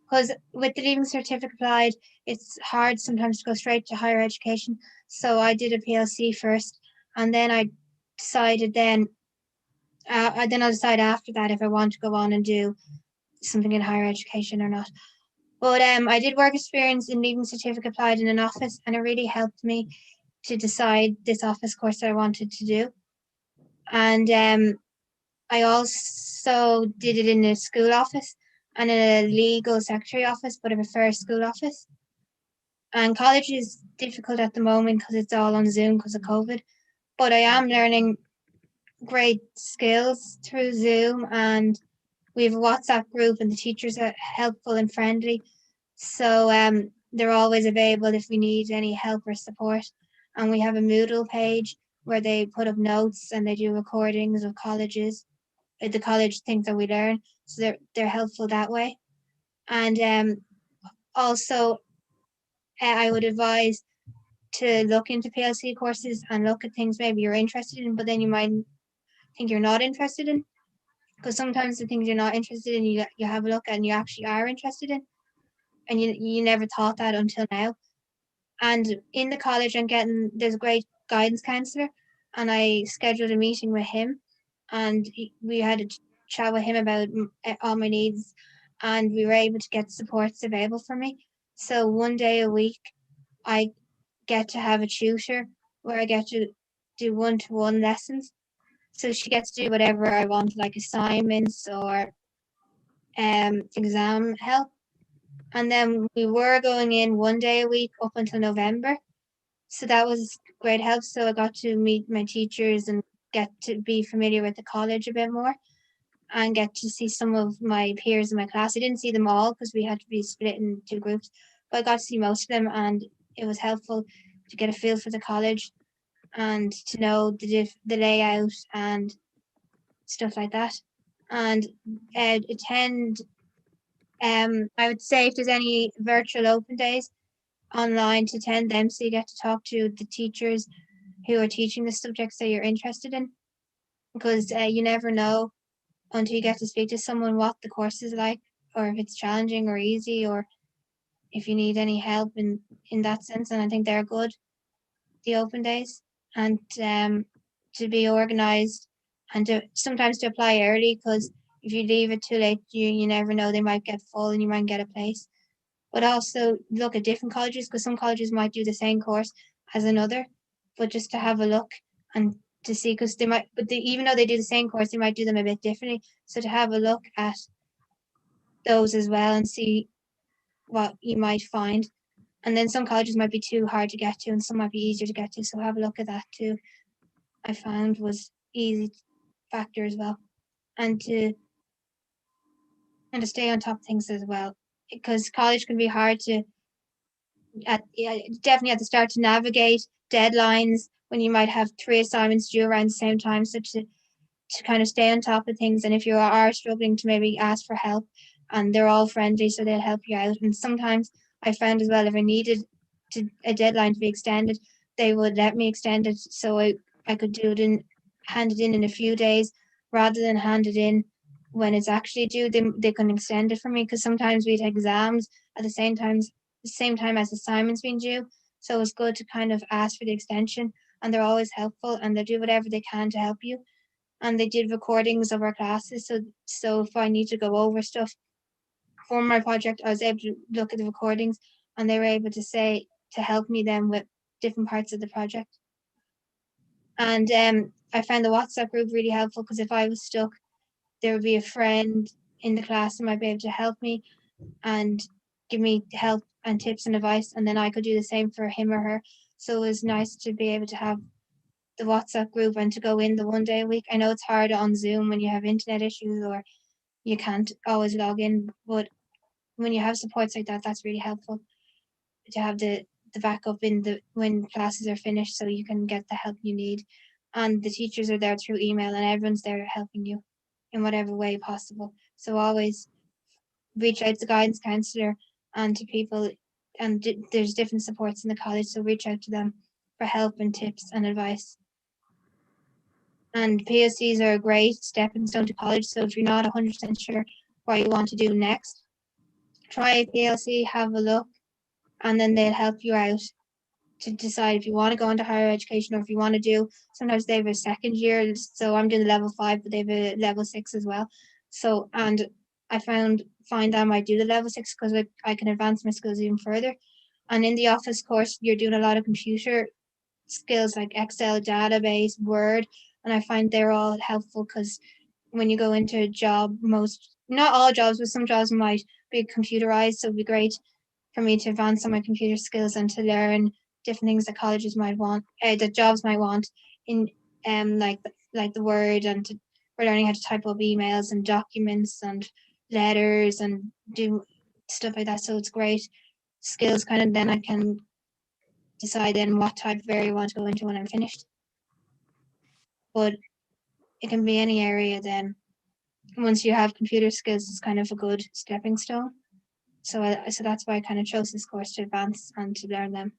Because with the Leaving Certificate Applied, it's hard sometimes to go straight to higher education. So I did a PLC first, and then I decided I'll decide after that if I want to go on and do something in higher education or not. But I did work experience in Leaving Certificate Applied in an office, and it really helped me to decide this office course that I wanted to do. And I also did it in a school office and in a legal secretary office, but I prefer a school office. And college is difficult at the moment because it's all on Zoom because of COVID, but I am learning great skills through Zoom, and we have a WhatsApp group and the teachers are helpful and friendly. So they're always available if we need any help or support. And we have a Moodle page where they put up notes and they do recordings of colleges, the college things that we learn. So they're helpful that way. And also, I would advise to look into PLC courses and look at things maybe you're interested in, but then you might think you're not interested in. Because sometimes the things you're not interested in, you have a look at and you actually are interested in. And you never thought that until now. And in the college, there's a great guidance counsellor, and I scheduled a meeting with him, and we had a chat with him about all my needs, and we were able to get supports available for me. So one day a week, I get to have a tutor where I get to do one-to-one lessons. So she gets to do whatever I want, like assignments or exam help. And then we were going in one day a week up until November. So that was great help. So I got to meet my teachers and get to be familiar with the college a bit more and get to see some of my peers in my class. I didn't see them all because we had to be split in 2 groups, but I got to see most of them, and it was helpful to get a feel for the college and to know the layout and stuff like that. And attend, I would say if there's any virtual open days online, to attend them so you get to talk to the teachers who are teaching the subjects that you're interested in, because you never know until you get to speak to someone what the course is like, or if it's challenging or easy, or if you need any help in that sense. And I think they're good, the open days, and to be organized and to sometimes to apply early, because if you leave it too late, you never know, they might get full and you might get a place. But also look at different colleges, because some colleges might do the same course as another, but just to have a look and to see, because they might, but even though they do the same course, they might do them a bit differently. So to have a look at those as well and see what you might find. And then some colleges might be too hard to get to and some might be easier to get to. So have a look at that too. I found was easy factor as well. And to stay on top of things as well, because college can be hard to, definitely at the start, to navigate deadlines when you might have 3 assignments due around the same time. So to kind of stay on top of things, and if you are struggling, to maybe ask for help, and they're all friendly, so they'll help you out. And sometimes I found as well, if I needed a deadline to be extended, they would let me extend it, so I could do it and hand it in a few days rather than hand it in when it's actually due. They can extend it for me, because sometimes we'd have exams at the same time as assignments being due. So it's good to kind of ask for the extension, and they're always helpful and they'll do whatever they can to help you. And they did recordings of our classes, so if I need to go over stuff for my project, I was able to look at the recordings, and they were able to help me then with different parts of the project. And I found the WhatsApp group really helpful, because if I was stuck, there would be a friend in the class who might be able to help me and give me help and tips and advice, and then I could do the same for him or her. So it was nice to be able to have the WhatsApp group and to go in the one day a week. I know it's hard on Zoom when you have internet issues or you can't always log in, but when you have supports like that, that's really helpful to have the backup when classes are finished, so you can get the help you need. And the teachers are there through email, and everyone's there helping you in whatever way possible. So always reach out to the guidance counsellor and to people, and there's different supports in the college, so reach out to them for help and tips and advice. And PLCs are a great stepping stone to college, so if you're not 100% sure what you want to do next, try a PLC, have a look, and then they'll help you out to decide if you want to go into higher education, or if you want to do, sometimes they have a second year, so I'm doing level 5, but they have a level 6 as well. So, and I find I might do the level 6 because I can advance my skills even further. And in the office course, you're doing a lot of computer skills like Excel, database, Word, and I find they're all helpful, because when you go into a job, not all jobs, but some jobs might be computerized, so it'd be great for me to advance on my computer skills and to learn different things that colleges might want, that jobs might want, in like the Word, and we're learning how to type up emails and documents and letters and do stuff like that. So it's great skills, kind of, then I can decide then what type of area I want to go into when I'm finished. But it can be any area then. Once you have computer skills, it's kind of a good stepping stone. So that's why I kind of chose this course, to advance and to learn them.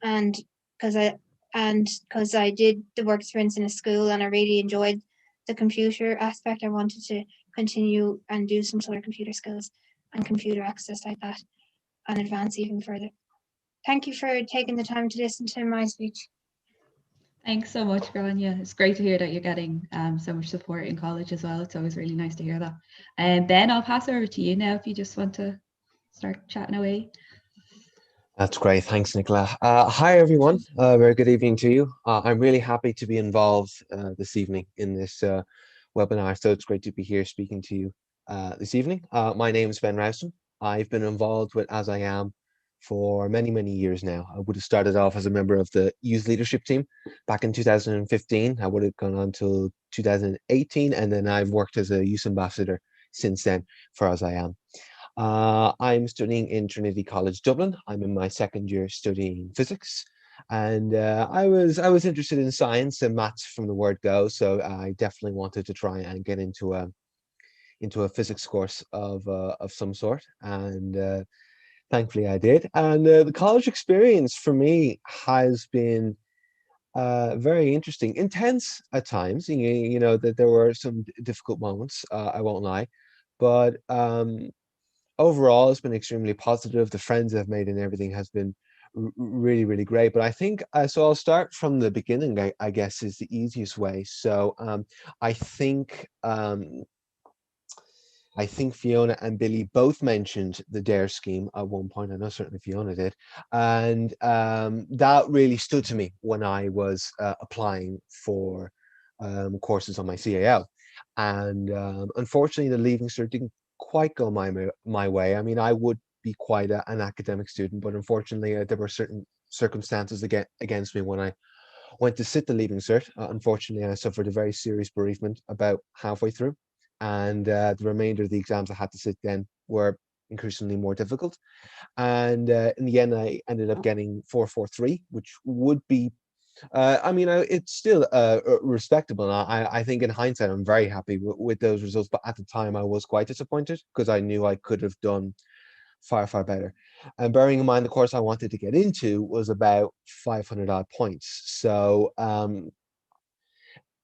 And because I did the work experience in a school and I really enjoyed the computer aspect, I wanted to continue and do some sort of computer skills and computer access like that and advance even further. Thank you for taking the time to listen to my speech. Thanks so much, Grainne. It's great to hear that you're getting so much support in college as well. It's always really nice to hear that. And Ben, I'll pass over to you now if you just want to start chatting away. That's great. Thanks, Nicola. Hi, everyone. Very good evening to you. I'm really happy to be involved this evening in this webinar. So it's great to be here speaking to you this evening. My name is Ben Rowsome. I've been involved with AsIAm for many, many years now. I would have started off as a member of the youth leadership team back in 2015. I would have gone on till 2018, and then I've worked as a youth ambassador since then for AsIAm. I'm studying in Trinity College Dublin. I'm in my second year studying physics, and I was interested in science and maths from the word go. So I definitely wanted to try and get into a physics course of some sort, and thankfully I did. And the college experience for me has been very interesting, intense at times. You know that there were some difficult moments. I won't lie, but overall, it's been extremely positive. The friends I've made and everything has been really, really great. But I think, so I'll start from the beginning, I guess, is the easiest way. So I think Fiona and Billy both mentioned the DARE scheme at one point. I know certainly Fiona did. And that really stood to me when I was applying for courses on my CAL. And unfortunately, the Leaving Cert didn't quite go my way. I mean, I would be quite an academic student, but unfortunately, there were certain circumstances against me when I went to sit the Leaving Cert. Unfortunately, I suffered a very serious bereavement about halfway through, and the remainder of the exams I had to sit then were increasingly more difficult. And in the end, I ended up getting 443, which would be I mean, it's still respectable. I think in hindsight, I'm very happy with those results. But at the time, I was quite disappointed because I knew I could have done far, far better. And bearing in mind, the course I wanted to get into was about 500 odd points. So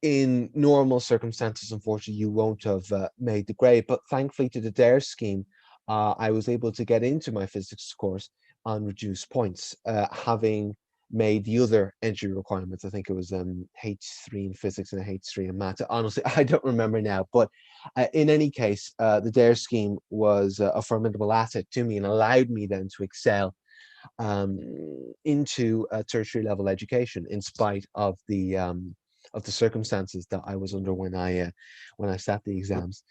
in normal circumstances, unfortunately, you won't have made the grade. But thankfully to the DARE scheme, I was able to get into my physics course on reduced points, having made the other entry requirements. I think it was H3 in physics and a H3 in math. Honestly, I don't remember now. But in any case, the DARE scheme was a formidable asset to me and allowed me then to excel into a tertiary level education in spite of the circumstances that I was under when I sat the exams.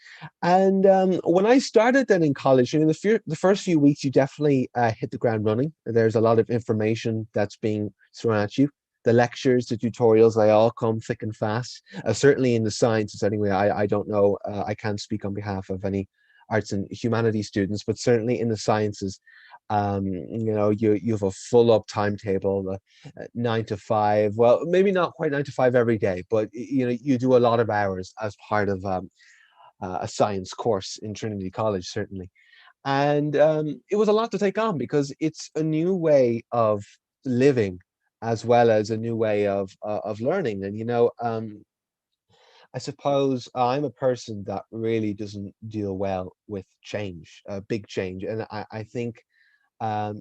And when I started then in college, you know, the first few weeks you definitely hit the ground running. There's a lot of information that's being thrown at you. The lectures, the tutorials, they all come thick and fast. Certainly in the sciences anyway. I don't know, I can't speak on behalf of any arts and humanities students, but certainly in the sciences, you know, you have a full up timetable, 9 to 5. Well, maybe not quite 9 to 5 every day, but you know, you do a lot of hours as part of a science course in Trinity College, certainly. And it was a lot to take on because it's a new way of living as well as a new way of learning. And you know, I suppose I'm a person that really doesn't deal well with change, big change, and I think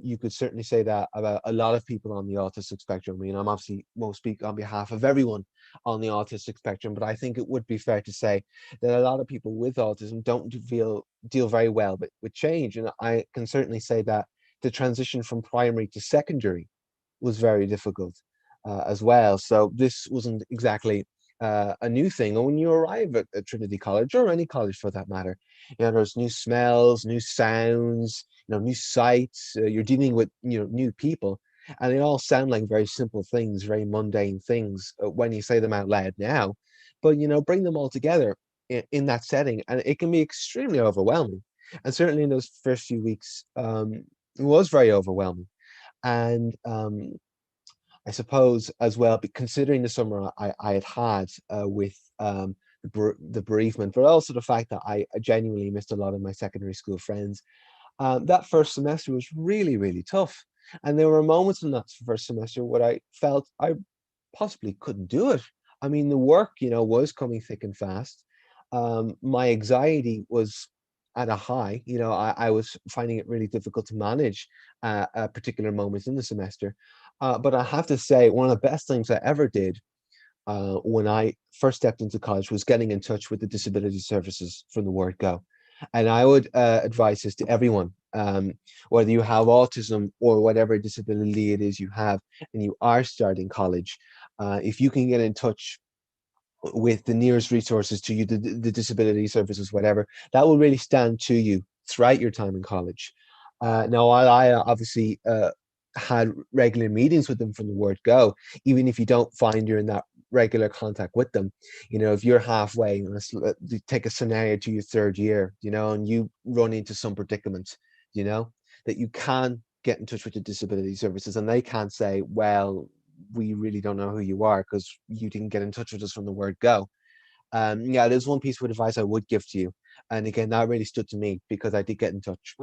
you could certainly say that about a lot of people on the autistic spectrum. I mean, I'm obviously won't speak on behalf of everyone on the autistic spectrum, but I think it would be fair to say that a lot of people with autism don't deal very well with change. And I can certainly say that the transition from primary to secondary was very difficult as well. So this wasn't exactly a new thing. And when you arrive at Trinity College, or any college for that matter, you know, there's new smells, new sounds, you know, new sights. You're dealing with, you know, new people, and they all sound like very simple things, very mundane things when you say them out loud now. But you know, bring them all together in that setting, and it can be extremely overwhelming. And certainly in those first few weeks, it was very overwhelming. And I suppose as well, but considering the summer I had with the bereavement, but also the fact that I genuinely missed a lot of my secondary school friends, that first semester was really, really tough. And there were moments in that first semester where I felt I possibly couldn't do it. I mean, the work, you know, was coming thick and fast. My anxiety was at a high. You know, I was finding it really difficult to manage particular moments in the semester. But I have to say, one of the best things I ever did when I first stepped into college was getting in touch with the disability services from the word go. And I would advise this to everyone, whether you have autism or whatever disability it is you have, and you are starting college, if you can get in touch with the nearest resources to you, the disability services, whatever, that will really stand to you throughout your time in college. Now, I obviously had regular meetings with them from the word go, even if you don't find you're in that regular contact with them. You know, if you're halfway, let's take a scenario to your third year, you know, and you run into some predicament, you know, that you can get in touch with the disability services, and they can't say, well, we really don't know who you are because you didn't get in touch with us from the word go. Yeah, there's one piece of advice I would give to you, and again, that really stood to me because I did get in touch.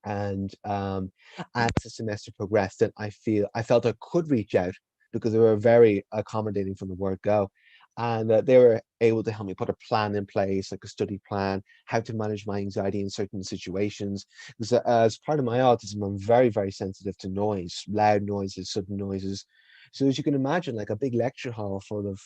And as the semester progressed, and I felt I could reach out because they were very accommodating from the word go, and they were able to help me put a plan in place, like a study plan, how to manage my anxiety in certain situations. Because as part of my autism, I'm very, very sensitive to noise, loud noises, sudden noises. So as you can imagine, like a big lecture hall full of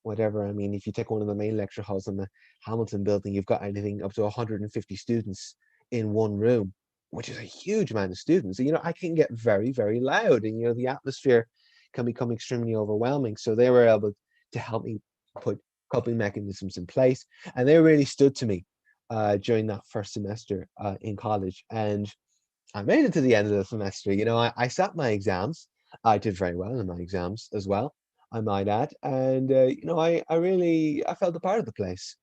whatever, I mean, if you take one of the main lecture halls in the Hamilton building, you've got anything up to 150 students in one room, which is a huge amount of students. You know, I can get very, very loud, and you know, the atmosphere can become extremely overwhelming. So they were able to help me put coping mechanisms in place, and they really stood to me during that first semester in college. And I made it to the end of the semester. You know, I sat my exams. I did very well in my exams as well, I might add. And you know, I felt a part of the place.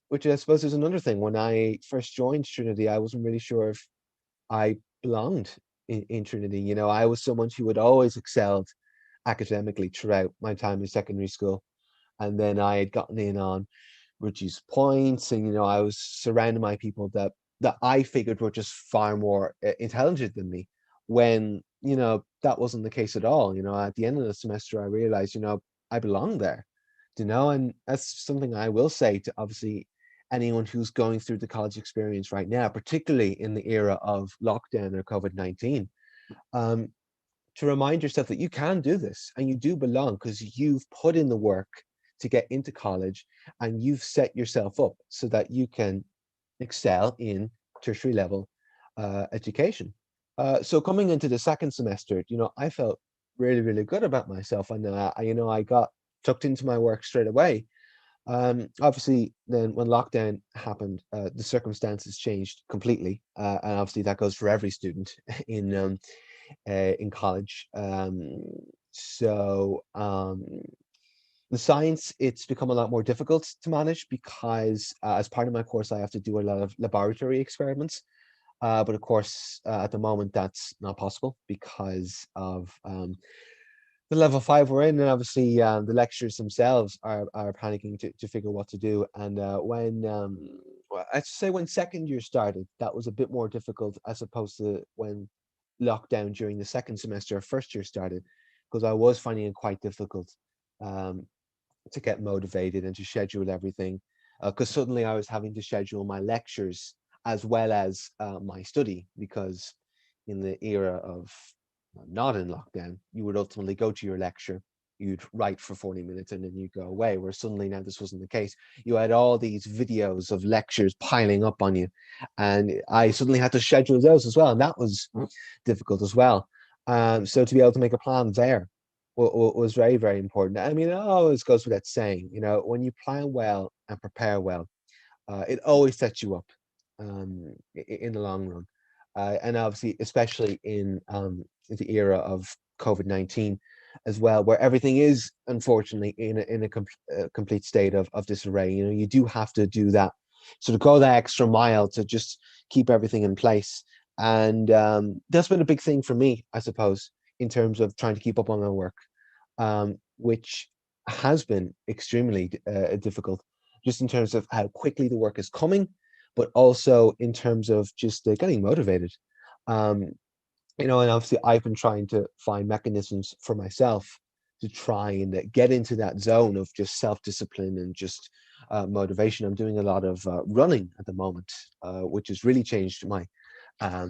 Which I suppose is another thing. When I first joined Trinity, I wasn't really sure if I belonged in Trinity. You know, I was someone who had always excelled academically throughout my time in secondary school. And then I had gotten in on reduced points, and, you know, I was surrounded by people that I figured were just far more intelligent than me, when, you know, that wasn't the case at all. You know, at the end of the semester, I realized, you know, I belong there, you know, and that's something I will say to obviously anyone who's going through the college experience right now, particularly in the era of lockdown or COVID-19, to remind yourself that you can do this and you do belong because you've put in the work to get into college, and you've set yourself up so that you can excel in tertiary level education. So coming into the second semester, you know, I felt really, really good about myself, and you know, I got tucked into my work straight away. Obviously, then when lockdown happened, the circumstances changed completely, and obviously that goes for every student in college. The science, it's become a lot more difficult to manage because as part of my course, I have to do a lot of laboratory experiments. But of course, at the moment, that's not possible because of the level 5 we're in, and obviously the lecturers themselves are panicking to figure what to do. And well, I'd say when second year started, that was a bit more difficult as opposed to when lockdown during the second semester of first year started, because I was finding it quite difficult to get motivated and to schedule everything, because suddenly I was having to schedule my lectures as well as my study, because in the era of not in lockdown, you would ultimately go to your lecture, you'd write for 40 minutes and then you'd go away, where suddenly now this wasn't the case. You had all these videos of lectures piling up on you, and I suddenly had to schedule those as well, and that was difficult as well. So to be able to make a plan there was very, very important. I mean, it always goes without saying, you know, when you plan well and prepare well, it always sets you up in the long run. And obviously, especially in the era of COVID-19 as well, where everything is unfortunately in a complete state of disarray. You know, you do have to do that, sort of go that extra mile to just keep everything in place. And that's been a big thing for me, I suppose, in terms of trying to keep up on my work, which has been extremely difficult, just in terms of how quickly the work is coming, but also in terms of just getting motivated. You know, and obviously I've been trying to find mechanisms for myself to try and get into that zone of just self-discipline and just motivation. I'm doing a lot of running at the moment, which has really changed my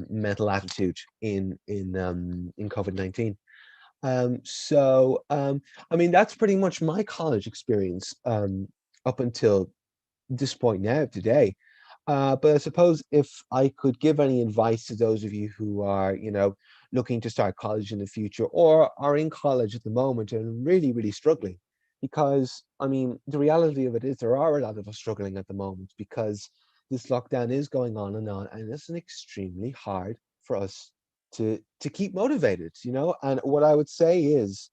mental attitude in COVID-19. I mean, that's pretty much my college experience up until this point now, today. But I suppose if I could give any advice to those of you who are, looking to start college in the future or are in college at the moment and really, really struggling, because I mean, the reality of it is there are a lot of us struggling at the moment because this lockdown is going on, and it's extremely hard for us to keep motivated, And what I would say is,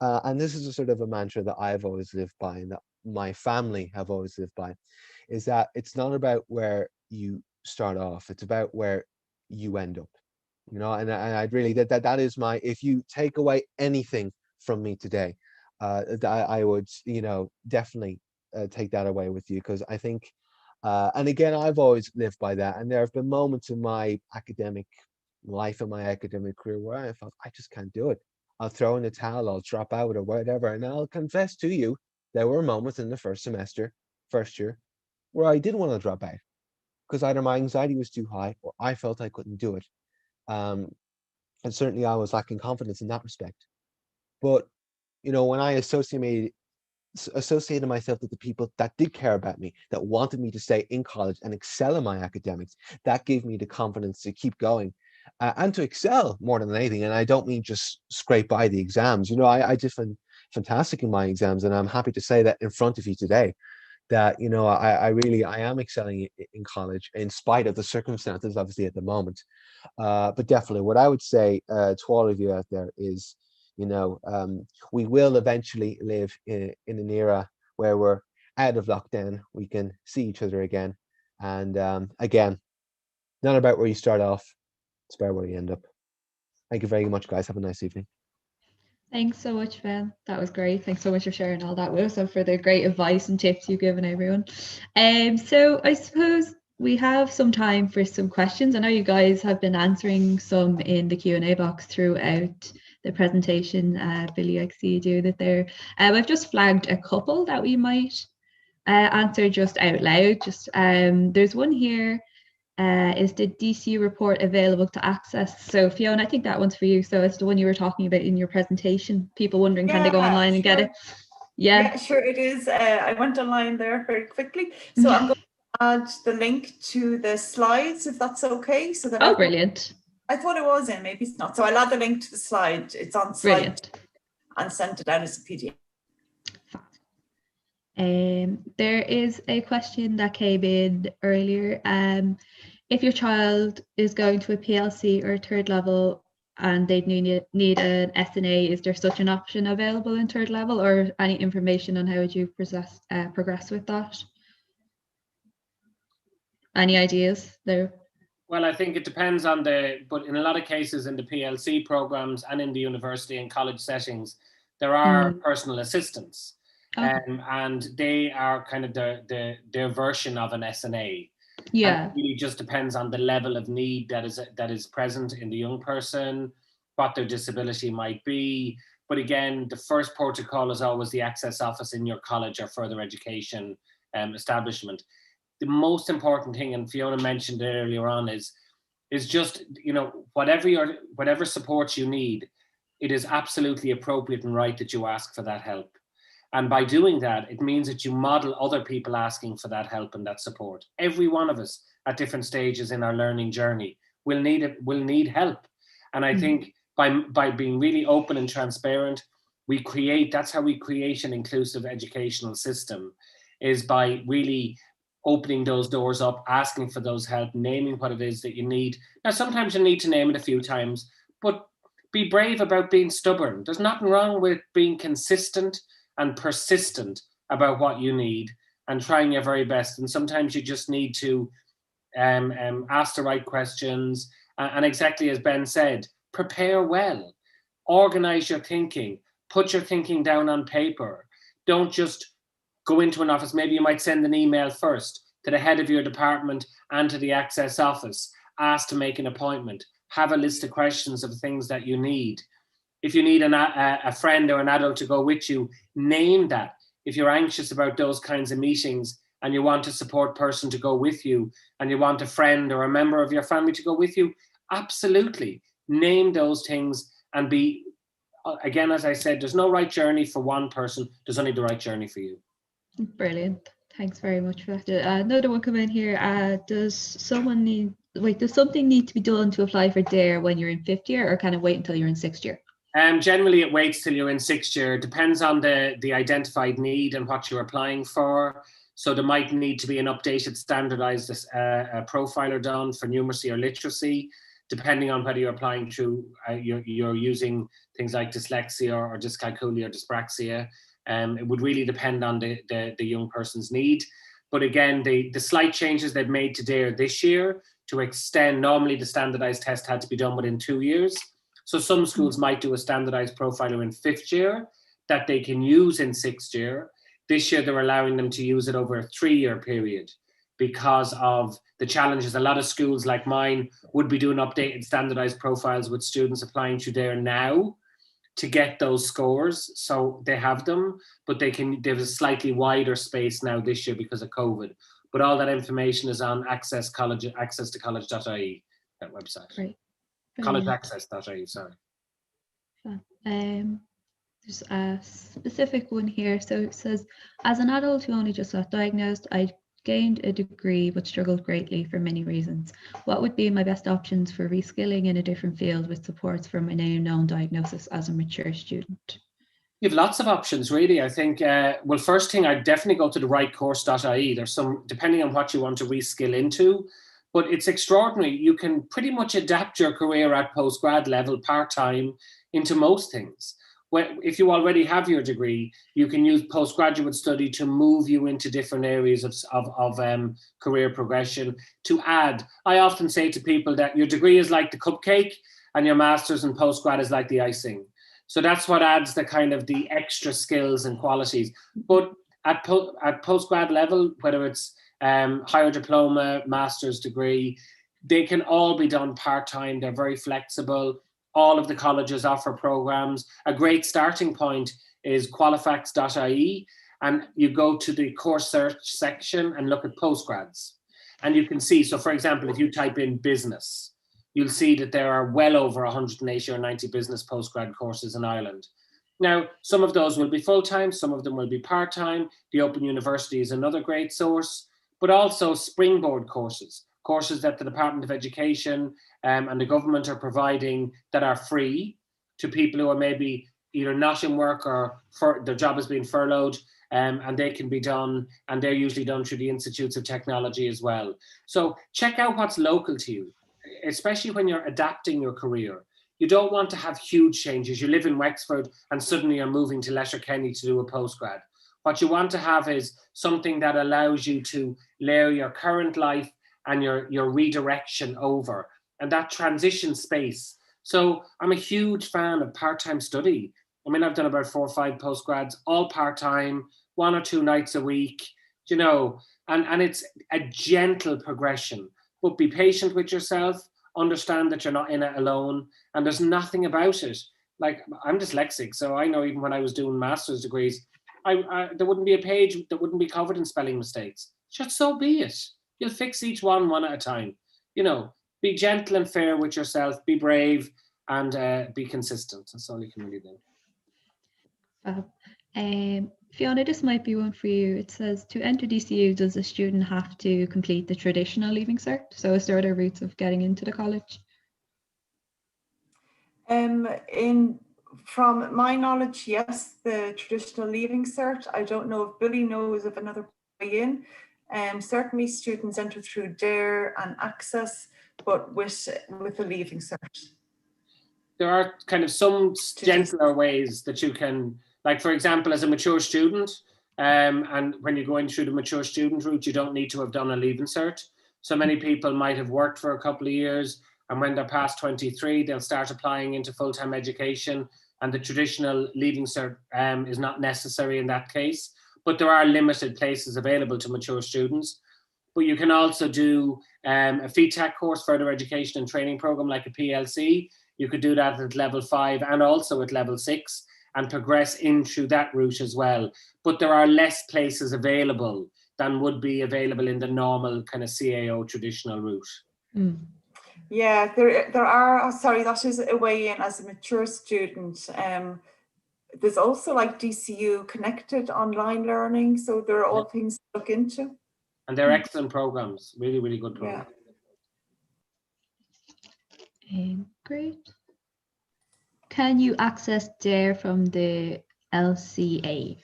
and this is a sort of a mantra that I've always lived by and that my family have always lived by, is that it's not about where you start off, it's about where you end up. And I'd really that is my, if you take away anything from me today, I would, definitely take that away with you, because I think, and again, I've always lived by that. And there have been moments in my academic life and my academic career where I felt I just can't do it. I'll throw in the towel, I'll drop out or whatever. And I'll confess to you, there were moments in the first year, where I did want to drop out because either my anxiety was too high or I felt I couldn't do it. And certainly I was lacking confidence in that respect. But, when I associated myself with the people that did care about me, that wanted me to stay in college and excel in my academics, that gave me the confidence to keep going and to excel more than anything. And I don't mean just scrape by the exams. I did fantastic in my exams, and I'm happy to say that in front of you today that, I am excelling in college in spite of the circumstances, obviously, at the moment. But definitely what I would say to all of you out there is, we will eventually live in an era where we're out of lockdown, we can see each other again. And again, not about where you start off, it's about where you end up. Thank you very much, guys. Have a nice evening. Thanks so much, Ben. That was great. Thanks so much for sharing all that with us and for the great advice and tips you've given everyone. So I suppose we have some time for some questions. I know you guys have been answering some in the Q&A box throughout the presentation. Billy, I see you do that there. I've just flagged a couple that we might answer just out loud. There's one here. Is the DCU report available to access? So Fiona, I think that one's for you. So it's the one you were talking about in your presentation. People wondering, can they go online and get it? Yeah, sure it is. I went online there very quickly. So I'm going to add the link to the slides, if that's okay. So that brilliant. I thought it was in, maybe it's not. So I'll add the link to the slide. It's on slide brilliant. And send it out as a PDF. There is a question that came in earlier. If your child is going to a PLC or third level and they need an SNA, is there such an option available in third level, or any information on how would you progress with that? Any ideas there? Well, I think it depends on but in a lot of cases in the PLC programs and in the university and college settings, there are personal assistants. And they are kind of their version of an SNA. Yeah. And it really just depends on the level of need that is present in the young person, what their disability might be. But again, the first protocol is always the access office in your college or further education establishment. The most important thing, and Fiona mentioned earlier on, is just, whatever support you need, it is absolutely appropriate and right that you ask for that help. And by doing that, it means that you model other people asking for that help and that support. Every one of us at different stages in our learning journey will need help. And I think by being really open and transparent, that's how we create an inclusive educational system, is by really opening those doors up, asking for those help, naming what it is that you need. Now, sometimes you need to name it a few times, but be brave about being stubborn. There's nothing wrong with being consistent and persistent about what you need and trying your very best. And sometimes you just need to ask the right questions. And exactly as Ben said, prepare well, organize your thinking, put your thinking down on paper. Don't just go into an office. Maybe you might send an email first to the head of your department and to the access office, ask to make an appointment, have a list of questions of things that you need. If you need a friend or an adult to go with you, name that. If you're anxious about those kinds of meetings and you want a support person to go with you and you want a friend or a member of your family to go with you, absolutely name those things and be again, as I said, there's no right journey for one person. There's only the right journey for you. Brilliant. Thanks very much for that. Another one come in here. Does something need to be done to apply for DARE when you're in 5th year, or can it wait until you're in 6th year? Generally, it waits till you're in 6th year. It depends on the identified need and what you're applying for. So there might need to be an updated, standardized profiler done for numeracy or literacy, depending on whether you're applying through, you're using things like dyslexia or dyscalculia or dyspraxia. It would really depend on the young person's need. But again, the slight changes they've made to DARE this year to extend, normally the standardized test had to be done within 2 years. So some schools might do a standardized profiler in 5th year that they can use in 6th year. This year, they're allowing them to use it over a 3-year period because of the challenges. A lot of schools like mine would be doing updated standardized profiles with students applying to DARE now to get those scores. So they have them, but there's a slightly wider space now this year because of COVID. But all that information is on accesstocollege.ie, that website. Right. Collegeaccess.ie, sorry. There's a specific one here. So it says, as an adult who only just got diagnosed, I gained a degree but struggled greatly for many reasons. What would be my best options for reskilling in a different field with supports from an unknown diagnosis as a mature student? You have lots of options, really. I think, well, first thing, I'd definitely go to the rightcourse.ie. There's some, depending on what you want to reskill into, but it's extraordinary. You can pretty much adapt your career at postgrad level part-time into most things. If you already have your degree, you can use postgraduate study to move you into different areas of career progression to add. I often say to people that your degree is like the cupcake and your master's and postgrad is like the icing. So that's what adds the kind of the extra skills and qualities. But at postgrad level, whether it's higher diploma, master's degree, they can all be done part-time. They're very flexible. All of the colleges offer programs. A great starting point is qualifax.ie, and you go to the course search section and look at postgrads. And you can see, so for example, if you type in business, you'll see that there are well over 180 or 90 business postgrad courses in Ireland. Now, some of those will be full-time, some of them will be part-time. The Open University is another great source, but also springboard courses that the Department of Education and the government are providing that are free to people who are maybe either not in work or their job has been furloughed, and they can be done, and they're usually done through the Institutes of Technology as well. So check out what's local to you, especially when you're adapting your career. You don't want to have huge changes. You live in Wexford and suddenly you're moving to Letterkenny to do a postgrad. What you want to have is something that allows you to layer your current life and your redirection over, and that transition space. So I'm a huge fan of part-time study. I mean, I've done about 4 or 5 postgrads, all part-time, 1 or 2 nights a week, you know, and it's a gentle progression. But be patient with yourself, understand that you're not in it alone, and there's nothing about it. Like, I'm dyslexic, so I know even when I was doing master's degrees, there wouldn't be a page that wouldn't be covered in spelling mistakes. Just so be it. You'll fix each one at a time. You know, be gentle and fair with yourself, be brave, and be consistent. That's all you can really do. Fiona, this might be one for you. It says, to enter DCU, does a student have to complete the traditional Leaving Cert? So is there other routes of getting into the college? From my knowledge, yes, the traditional Leaving Cert. I don't know if Billy knows of another way in. Certainly students enter through DARE and Access, but with the Leaving Cert. There are kind of some gentler ways that you can, like for example, as a mature student, and when you're going through the mature student route, you don't need to have done a Leaving Cert. So many people might have worked for a couple of years, and when they're past 23, they'll start applying into full-time education, and the traditional Leaving Cert is not necessary in that case. But there are limited places available to mature students. But you can also do a FETAC course, further education and training program, like a PLC. You could do that at level 5 and also at level 6 and progress in through that route as well. But there are less places available than would be available in the normal kind of CAO traditional route. Mm. Yeah, there are, sorry, that is a way in as a mature student. There's also like DCU connected online learning. So there are all things to look into. And they're excellent programs, really, really good programs. Great. Can you access DARE from the LCA?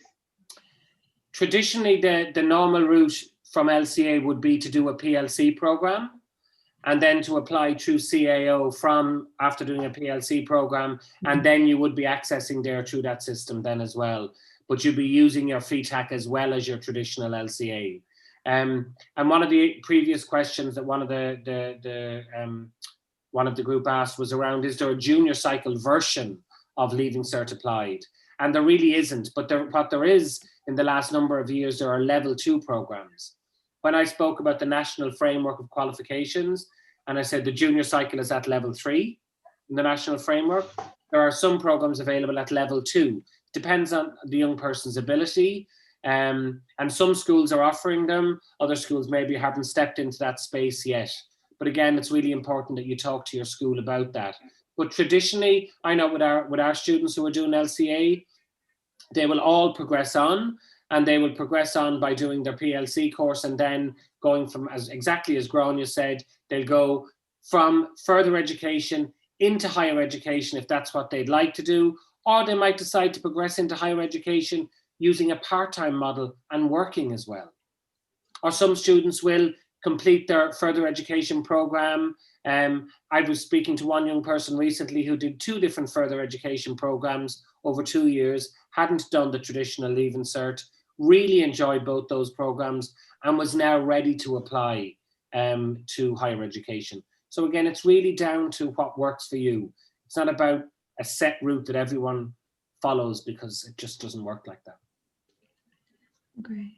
Traditionally, the normal route from LCA would be to do a PLC program and then to apply through CAO from after doing a PLC program, and then you would be accessing DARE through that system then as well. But you'd be using your FETAC as well as your traditional LCA. And one of the previous questions that one of the group asked was around, is there a junior cycle version of Leaving Cert Applied? And there really isn't, but what there is in the last number of years, there are level 2 programs. When I spoke about the National Framework of Qualifications, and I said the junior cycle is at level 3 in the national framework, there are some programs available at level 2. Depends on the young person's ability. And some schools are offering them, other schools maybe haven't stepped into that space yet. But again, it's really important that you talk to your school about that. But traditionally, I know with our students who are doing LCA, they will all progress on, and they will progress on by doing their PLC course, and then going from, exactly as Gráinne said, they'll go from further education into higher education if that's what they'd like to do, or they might decide to progress into higher education using a part-time model and working as well. Or some students will complete their further education program. I was speaking to one young person recently who did 2 different further education programs over 2 years, hadn't done the traditional Leaving Cert, really enjoyed both those programs, and was now ready to apply to higher education. So again, it's really down to what works for you. It's not about a set route that everyone follows, because it just doesn't work like that. Great.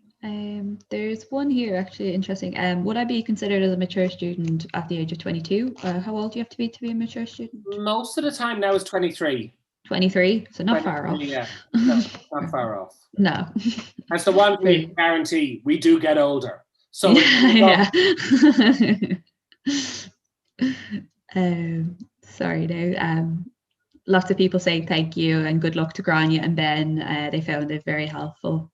There's one here actually interesting. Would I be considered as a mature student at the age of 22? How old do you have to be a mature student? Most of the time now is 23. 23, so not far off. Yeah, no, not far off. No. That's the one thing you can guarantee, we do get older. So yeah. Sorry now. Lots of people saying thank you and good luck to Gráinne, and then they found it very helpful.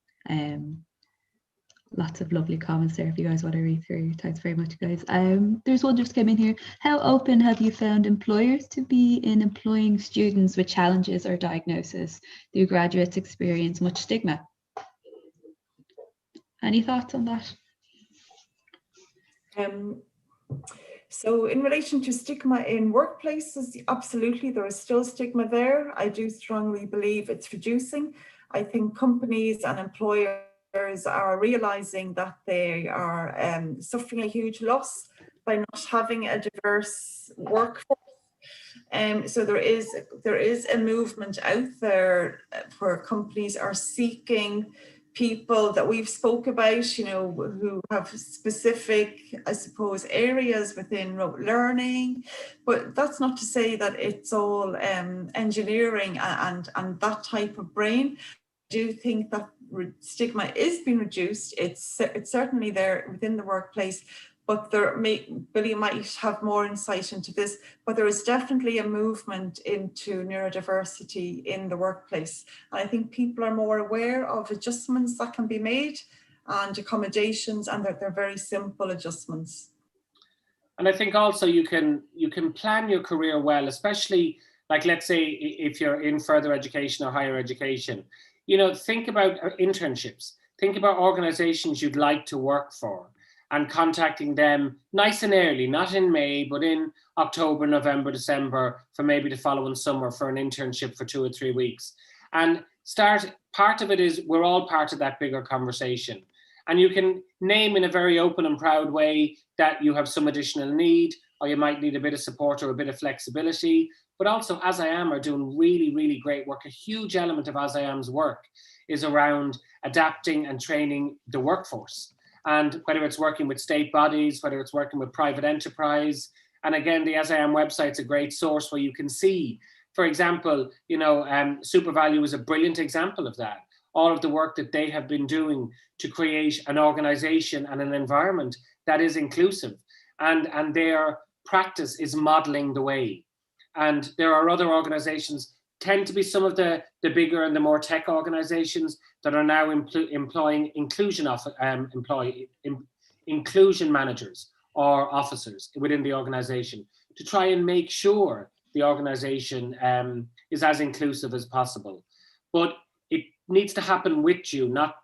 Lots of lovely comments there if you guys want to read through. Thanks very much, guys. There's one just came in here. How open have you found employers to be in employing students with challenges or diagnosis? Do graduates experience much stigma? Any thoughts on that? So in relation to stigma in workplaces, absolutely, there is still stigma there. I do strongly believe it's reducing. I think companies and employers are realizing that they are suffering a huge loss by not having a diverse workforce. So there is a movement out there where companies are seeking people that we've spoke about, you know, who have specific, I suppose, areas within remote learning. But that's not to say that it's all engineering and that type of brain. I do think that stigma is being reduced. It's certainly there within the workplace, but Billy might have more insight into this, but there is definitely a movement into neurodiversity in the workplace. And I think people are more aware of adjustments that can be made and accommodations, and they're very simple adjustments. And I think also you can plan your career well, especially like, let's say if you're in further education or higher education, you know, think about internships, think about organizations you'd like to work for, and contacting them nice and early, not in May, but in October, November, December, for maybe the following summer for an internship for 2 or 3 weeks. And part of it is we're all part of that bigger conversation. And you can name in a very open and proud way that you have some additional need, or you might need a bit of support or a bit of flexibility. But also AsIAm are doing really, really great work. A huge element of AsIAM's work is around adapting and training the workforce. And whether it's working with state bodies, whether it's working with private enterprise. And again, the AsIAm website's a great source where you can see, for example, you know, SuperValu is a brilliant example of that. All of the work that they have been doing to create an organization and an environment that is inclusive. And they are practice is modeling the way. And there are other organizations, tend to be some of the bigger and the more tech organizations that are now employing inclusion managers or officers within the organization to try and make sure the organization is as inclusive as possible. But it needs to happen with you, not,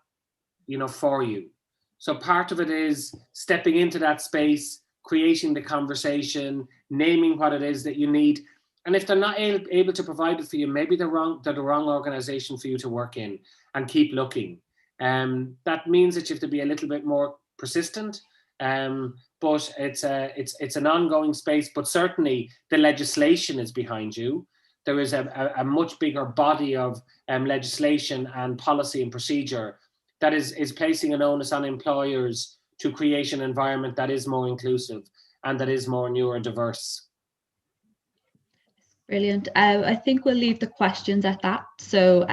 you know, for you. So part of it is stepping into that space, creating the conversation, naming what it is that you need. And if they're not able to provide it for you, maybe they're the wrong organization for you to work in, and keep looking. That means that you have to be a little bit more persistent, but it's an ongoing space. But certainly the legislation is behind you. There is a much bigger body of legislation and policy and procedure that is placing an onus on employers to create an environment that is more inclusive and that is more neurodiverse. Brilliant. I think we'll leave the questions at that. So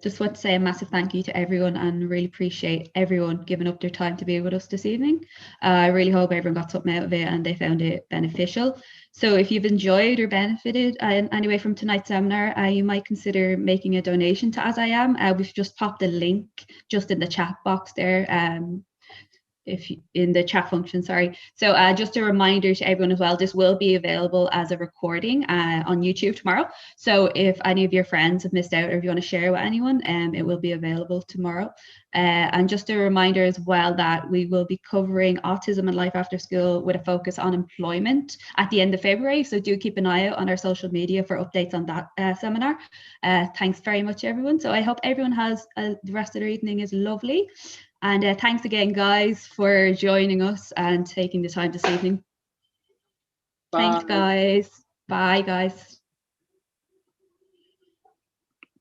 just want to say a massive thank you to everyone, and really appreciate everyone giving up their time to be with us this evening. I really hope everyone got something out of it and they found it beneficial. So if you've enjoyed or benefited in any way from tonight's seminar, you might consider making a donation to AsIAm. We've just popped a link just in the chat box there. In the chat function, sorry. So just a reminder to everyone as well, this will be available as a recording on YouTube tomorrow. So if any of your friends have missed out, or if you want to share with anyone, it will be available tomorrow. And just a reminder as well that we will be covering autism and life after school with a focus on employment at the end of February. So do keep an eye out on our social media for updates on that seminar. Thanks very much, everyone. So I hope everyone has the rest of their evening is lovely. And thanks again, guys, for joining us and taking the time this evening. Bye. Thanks, guys. Bye, guys.